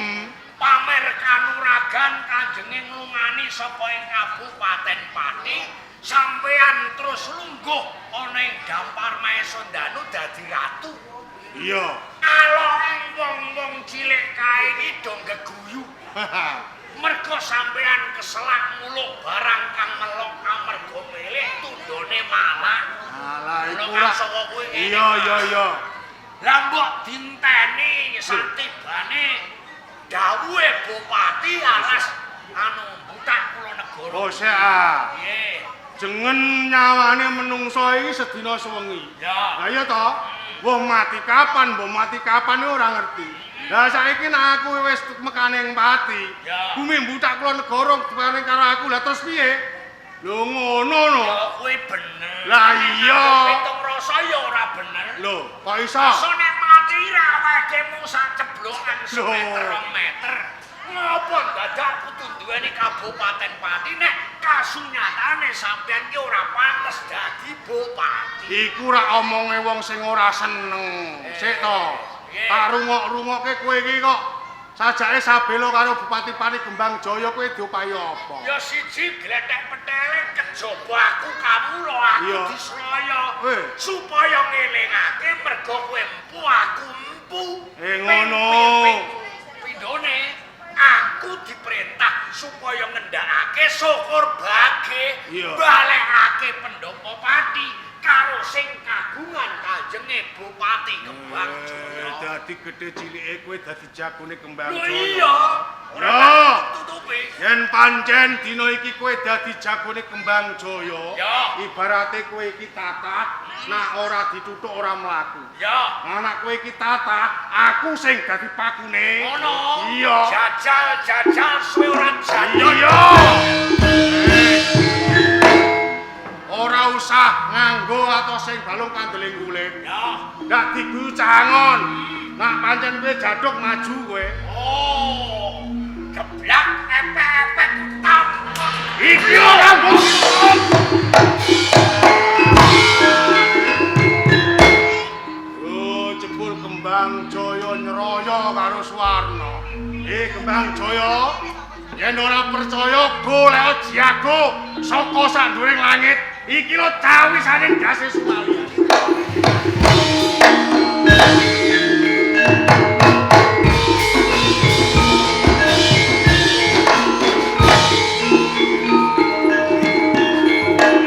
[SPEAKER 6] Pamer kanuragan kanjenge nglungani saka ing Kabupaten Pati sampean terus lungguh ana ing Dampar Maesondanu dadi ratu.
[SPEAKER 9] Iya.
[SPEAKER 6] Ala ing wong-wong cilik kae iki do geguyu. Mergo sampean keselak muluk barang kang melok amarga milih tundone malah.
[SPEAKER 9] Alah iku
[SPEAKER 6] ora saka kuwi.
[SPEAKER 9] Iya.
[SPEAKER 6] Lah mbok dinteni satibane dawuhe bupati alas butak kula negara.
[SPEAKER 9] Oh sak.
[SPEAKER 6] Nggih.
[SPEAKER 9] Jengen nyawane menungso iki sedina sewengi.
[SPEAKER 6] Ya.
[SPEAKER 9] Lah iya to. Wong mati kapan ora ngerti. Lah saiki nek aku wis mekane ing Pati, bumi butak kula negara dipane karo aku. Lah terus piye? Lho ngono no.
[SPEAKER 6] Ya kuwi bener.
[SPEAKER 9] Lah iya.
[SPEAKER 6] Pitung rasa ya ora bener.
[SPEAKER 9] Lho, kok iso?
[SPEAKER 6] Iso nek mati ra awake mung sak ceblokan semeter 2 meter. Ngopo dadak kudu duweni Kabupaten Pati nek kasunyatane sampean ki ora pantes dadi bupati.
[SPEAKER 9] Iku ora omonge wong sing ora seneng. Sik to. Tak rungok-rungokke kowe iki kok sajake sabelo karo Bupati Pati Kembang Jaya kowe diupahi apa?
[SPEAKER 6] Ya siji gletek petele kejaba aku kawula aku disraya supaya ngelingake mergo kowe empu aku empu.
[SPEAKER 9] Ngono.
[SPEAKER 6] Pindhone aku diperintah supaya ngendhakake syukur bage balekake pendopo pati karo sing kagungan kanjenge Bupati Kembang Jaya.
[SPEAKER 9] Dadi gedhe cilike kowe dadi jagone Kembang Jaya.
[SPEAKER 6] Iya.
[SPEAKER 9] Ora tutupi. Yen pancen dina iki kowe dadi jagone Kembang Jaya, ibarate kowe iki tatah, nak ora dituthuk ora mlaku.
[SPEAKER 6] Ya.
[SPEAKER 9] Anak kowe iki tatah, aku sing dadi pakune.
[SPEAKER 6] Ngono.
[SPEAKER 9] Iya.
[SPEAKER 6] Jajal suwe ora jadi.
[SPEAKER 9] Iya. Ora usah nganggo atos sing balung kandeling kulit.
[SPEAKER 6] Ya.
[SPEAKER 9] Ndak diguyu cangon. Nak pancen kowe jaduk maju kowe.
[SPEAKER 6] Oh. Geblak epek-epek tam.
[SPEAKER 9] Iki ora mungkin. Oh, jebul Kembang Jaya nyroya karo Suwarna. Kembang Jaya, yen ora percaya golek jago saka sanduring langit. Iki lho cawisane dase Sumali.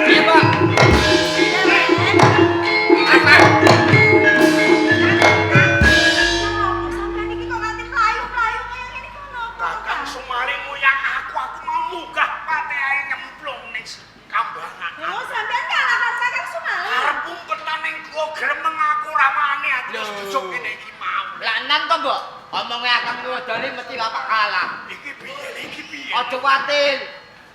[SPEAKER 5] Iya, Pak.
[SPEAKER 6] Kakang Sumali nguyang aku mau munggah pate ae nyemplung ning kambangan.
[SPEAKER 5] Oh, sampean kalah karo Kakang Sumali.
[SPEAKER 6] Arep umpetan ning gua gremeng aku ra wani terus dicuk kene iki mau.
[SPEAKER 7] Lah nan to, Mbok? Omonge Akang Nuwadali mesti lapak kalah.
[SPEAKER 6] Iki piye?
[SPEAKER 7] Aja kuwatir.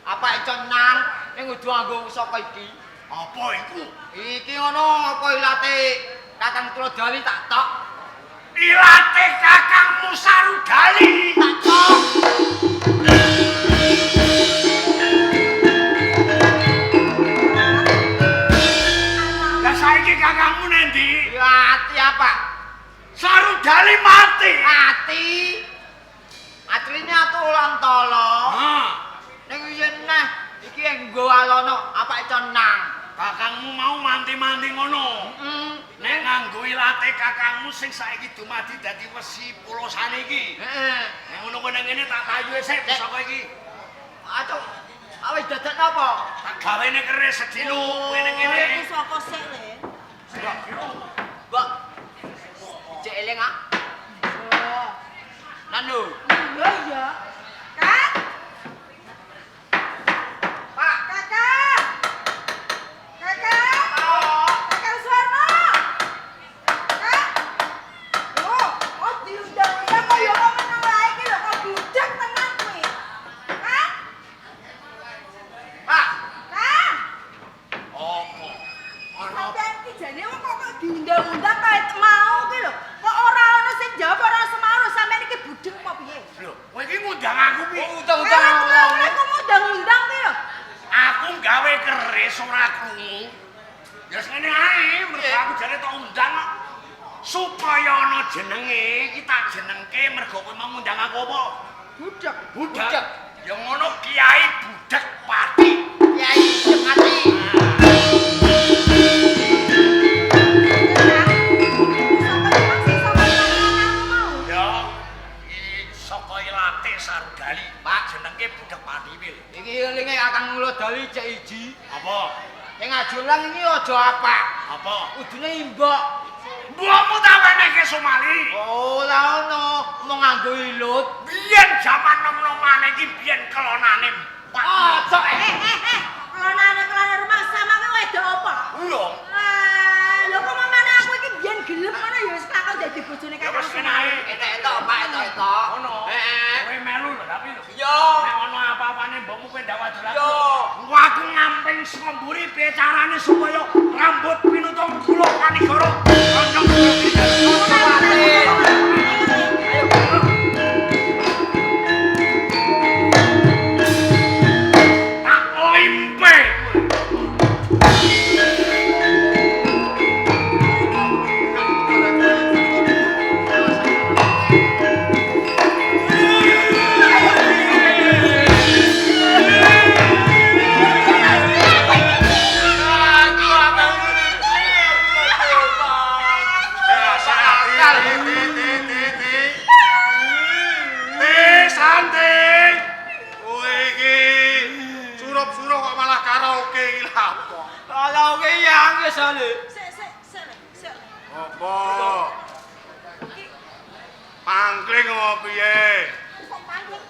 [SPEAKER 7] Apa nang ning kudu nganggo saka iki.
[SPEAKER 6] Apa iku?
[SPEAKER 7] Iki ngono apa ilate Kakang Nuwadali tak tok.
[SPEAKER 6] Ilate Kakangmu Sarudali.
[SPEAKER 7] Tak tok.
[SPEAKER 6] Lah saiki kakangmu nendi?
[SPEAKER 7] Ilati apa?
[SPEAKER 6] Sarudali mati.
[SPEAKER 7] Mati. Atrine atulan tolo. Ning yen neh iki enggo alono apa nang.
[SPEAKER 6] Kakangmu mau manti-manti ngono. Nek nganggo ilate kakangmu sing saiki dumadi dadi wesi pulosane iki.
[SPEAKER 7] Heeh.
[SPEAKER 6] Nek ngono kowe nang kene tak kayu sik saka iki.
[SPEAKER 7] Aduh. Awis dadak napa?
[SPEAKER 6] Tak gawene keris sedilu kowe nang kene.
[SPEAKER 5] Iku saka sik le.
[SPEAKER 7] Mbok. Cek eling ah.
[SPEAKER 5] Oh.
[SPEAKER 7] Nanu.
[SPEAKER 5] diundang-undang kaya mau ki lho. Kok ora ono sing jawab ora semau sampeyan iki budek apa piye?
[SPEAKER 6] Lho, kowe iki ngundang aku piye?
[SPEAKER 5] Undang-undang. Aku undang-undang ki lho.
[SPEAKER 6] Aku gawe keris ora krungu. Ya ngene ae, mergo aku jane tok undang kok. Supaya ana jenenge, iki tak jenengke mergo kowe mau ngundang aku apa?
[SPEAKER 5] Budek.
[SPEAKER 6] Budak. Ya ngono Kiai Budak Pati.
[SPEAKER 7] Kiai Budak Pati.
[SPEAKER 6] Ya, iki saka Ilate Sargali, Pak, jenengke Budak Pati kuwi.
[SPEAKER 7] Iki elinge Kakang Mula Dali cek iji.
[SPEAKER 6] Apa?
[SPEAKER 7] Sing ajulang iki aja apa.
[SPEAKER 6] Apa?
[SPEAKER 7] Udune imbok.
[SPEAKER 6] Mbokmu ta wenehke Somali.
[SPEAKER 7] Oh, la ono mau nganggo ilut.
[SPEAKER 6] Biyen jaman nom-nomane iki biyen kelonane Pak.
[SPEAKER 7] Aja
[SPEAKER 5] Kelonane rumah sama ki wedok apa?
[SPEAKER 6] Lho,
[SPEAKER 5] Lho kok mamane aku iki biyen gelem ngono ya wis kakak dadi bojone
[SPEAKER 6] ya
[SPEAKER 5] kakak.
[SPEAKER 6] wis kene ae.
[SPEAKER 7] etok Pak, etok.
[SPEAKER 6] Ono.
[SPEAKER 7] Heeh.
[SPEAKER 6] Kowe melu lho tapi lho.
[SPEAKER 7] Iya.
[SPEAKER 6] Nek ono apa-apane mbokmu kowe ndak waduh
[SPEAKER 7] Yo.
[SPEAKER 6] Aku ngamping saka mburi piye carane supaya rambut pinutung kula kanigara. Tak limpe.
[SPEAKER 9] Santing. Kowe iki surup-surup kok malah karaoke iki lha apa?
[SPEAKER 7] Kalau ke yang ke sale.
[SPEAKER 5] Sik.
[SPEAKER 9] Apa? Pangkling apa piye?
[SPEAKER 5] Kok pangling?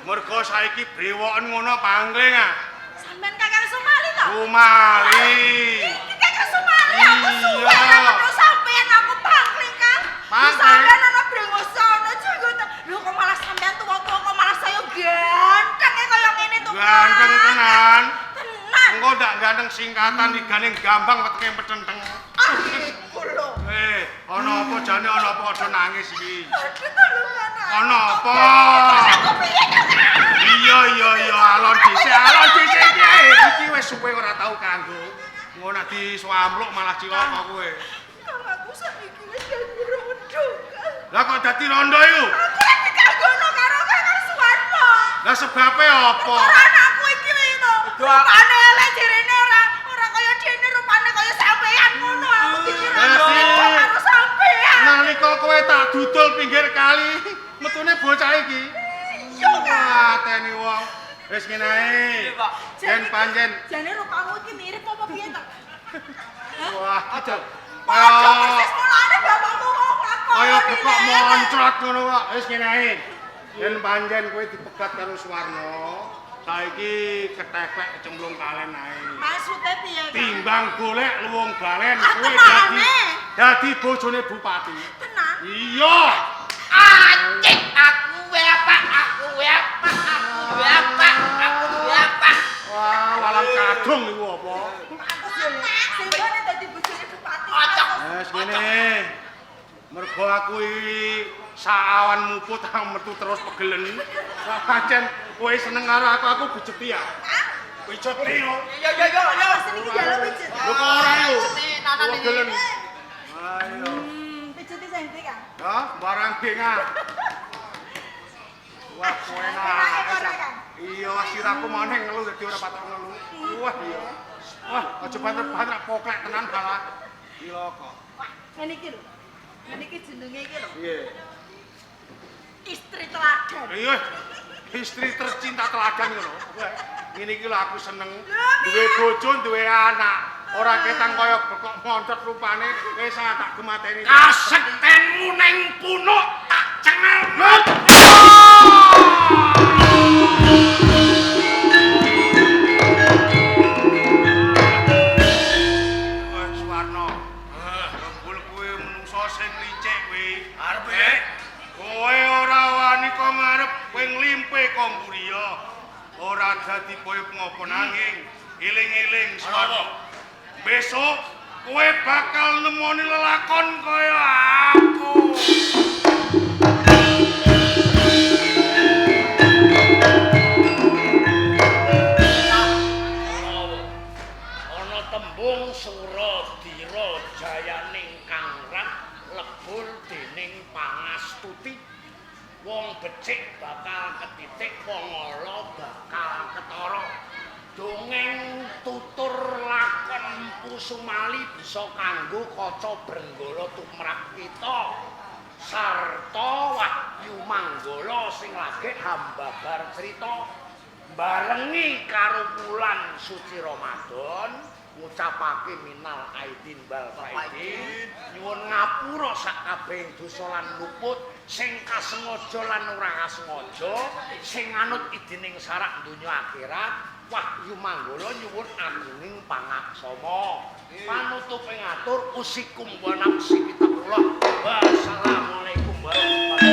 [SPEAKER 9] Mergo saiki brewoken ngono pangkling ah.
[SPEAKER 5] Sampeyan kakak Somali to?
[SPEAKER 9] Sumali.
[SPEAKER 5] Iki kakak Somali aku suwe
[SPEAKER 9] Iya.
[SPEAKER 5] ora sampeyan aku pangling kan.
[SPEAKER 9] Pangling.
[SPEAKER 5] Sampeyan ana brengosono juga. Lho kok malah sampeyan tuwa-tuwa kok malah saya ganteng kaya ngene to.
[SPEAKER 9] Ganteng tenan.
[SPEAKER 5] Tenan.
[SPEAKER 9] Engko ndak ganteng singkatan diganing gampang wetenge petenteng.
[SPEAKER 5] Iku lho.
[SPEAKER 9] Ana apa jane ana apa aja nangis iki?
[SPEAKER 5] Aduh tolongan.
[SPEAKER 9] Ana apa?
[SPEAKER 5] Aku piye to?
[SPEAKER 9] Iya alon dhisik iki ae. Iki wis suwe ora tau kanggo. Ngono nek diswamluk malah cilaka kowe.
[SPEAKER 5] Kang aku saiki wis dadi rondo.
[SPEAKER 9] Lah kok dadi rondo iku?
[SPEAKER 5] Aku lagi kagono karo Kakang Suwarno.
[SPEAKER 9] Lah sebabe apa?
[SPEAKER 5] Ora anakku iki to. Rupane elek jerene ora kaya dene rupane kaya sampean ngono. Aku dikira karo sampean.
[SPEAKER 9] Nalika kowe tak dudul pinggir kali, metune bocah iki.
[SPEAKER 5] Iya kan.
[SPEAKER 9] Teni wong. Wis ngene ae.
[SPEAKER 7] Pak.
[SPEAKER 9] Yen panjen
[SPEAKER 5] Jane rupamu iki mirip apa piye to?
[SPEAKER 9] wah
[SPEAKER 7] Aja.
[SPEAKER 5] Padha persis mulane bapakmu kok ngakoni.
[SPEAKER 9] kaya bekok moncrot ngono kok. Wis ngene ae. Yen panjen kowe dipegat karo Suwarno, saiki ketepek kecemplung kalen ae.
[SPEAKER 5] Maksude piye? Kang?
[SPEAKER 9] Timbang golek luwung balen
[SPEAKER 5] Ah,
[SPEAKER 9] kowe
[SPEAKER 5] tenane.
[SPEAKER 9] dadi bojone bupati.
[SPEAKER 5] Tenan.
[SPEAKER 9] Iya.
[SPEAKER 7] Anjing aku apa?
[SPEAKER 9] Wah, walang kadung iku apa?
[SPEAKER 5] Aku sing ngene dadi bojone bupati.
[SPEAKER 9] Wes ngene. Mergo aku iki saawan muput metu terus pegelen. Lah pancen kowe seneng karo aku bejeti ya. Bejeti yo.
[SPEAKER 7] Iya.
[SPEAKER 5] Sing iki jalo pijet.
[SPEAKER 9] Lho kok ora yo.
[SPEAKER 7] nanan iki.
[SPEAKER 9] Pegelen. Ayo.
[SPEAKER 5] Pijeti sing ndi, Kang?
[SPEAKER 9] Ha, barang bengah. Wah, kowe
[SPEAKER 5] Enake ora, Kang?
[SPEAKER 9] Iya, sirahku maneh ngelu dadi ora patok ngelu. Wah, iya. Wah, aja banter-banter poklek tenan balah. Iya kok.
[SPEAKER 5] Wah, ngene iki lho. Ngene iki jenenge iki lho.
[SPEAKER 9] Iya.
[SPEAKER 5] Istri teladan.
[SPEAKER 9] Iya. Istri tercinta teladan ngono. Wah, ngene iki lho aku seneng. Duwe bojo, duwe anak. Ora ketang kaya bekok moncot rupane wis tak gemateni.
[SPEAKER 6] Kasektenmu ning punuk tak cengelmut.
[SPEAKER 9] Wah, Suwarno. Rembul kuwi menungso sing licik kuwi.
[SPEAKER 6] Arepe
[SPEAKER 9] Kowe ora wani kok ngarep kowe nglimpe kok mburiya. Ora dadi koyo ngopo nanging eling-eling Suwarno. Besok kowe bakal nemoni lelakon kaya aku.
[SPEAKER 6] Ana tembung Suradira jayaning kangrat lebur dening pangastuti. Wong becik bakal ketitik, wong ala bakal ketara. Dongeng tutur lakon Empu Sumali bisa kanggo kaca Brenggala tumrap kita. Sarta Wahyu Manggala sing lagi hambabar crita barengi karo wulan suci Ramadan ngucapake minal aidin wal faidin nyuwun ngapura sak kabehing dosa lan luput sing kasengaja lan ora kasengaja sing anut idining sarak donya akhirat. Wahyu Manggala nyuwun agunging pangaksama. Panutuping atur usikum wa nafsi kitabullah. Wassalamualaikum warahmatullahi wabarakatuh.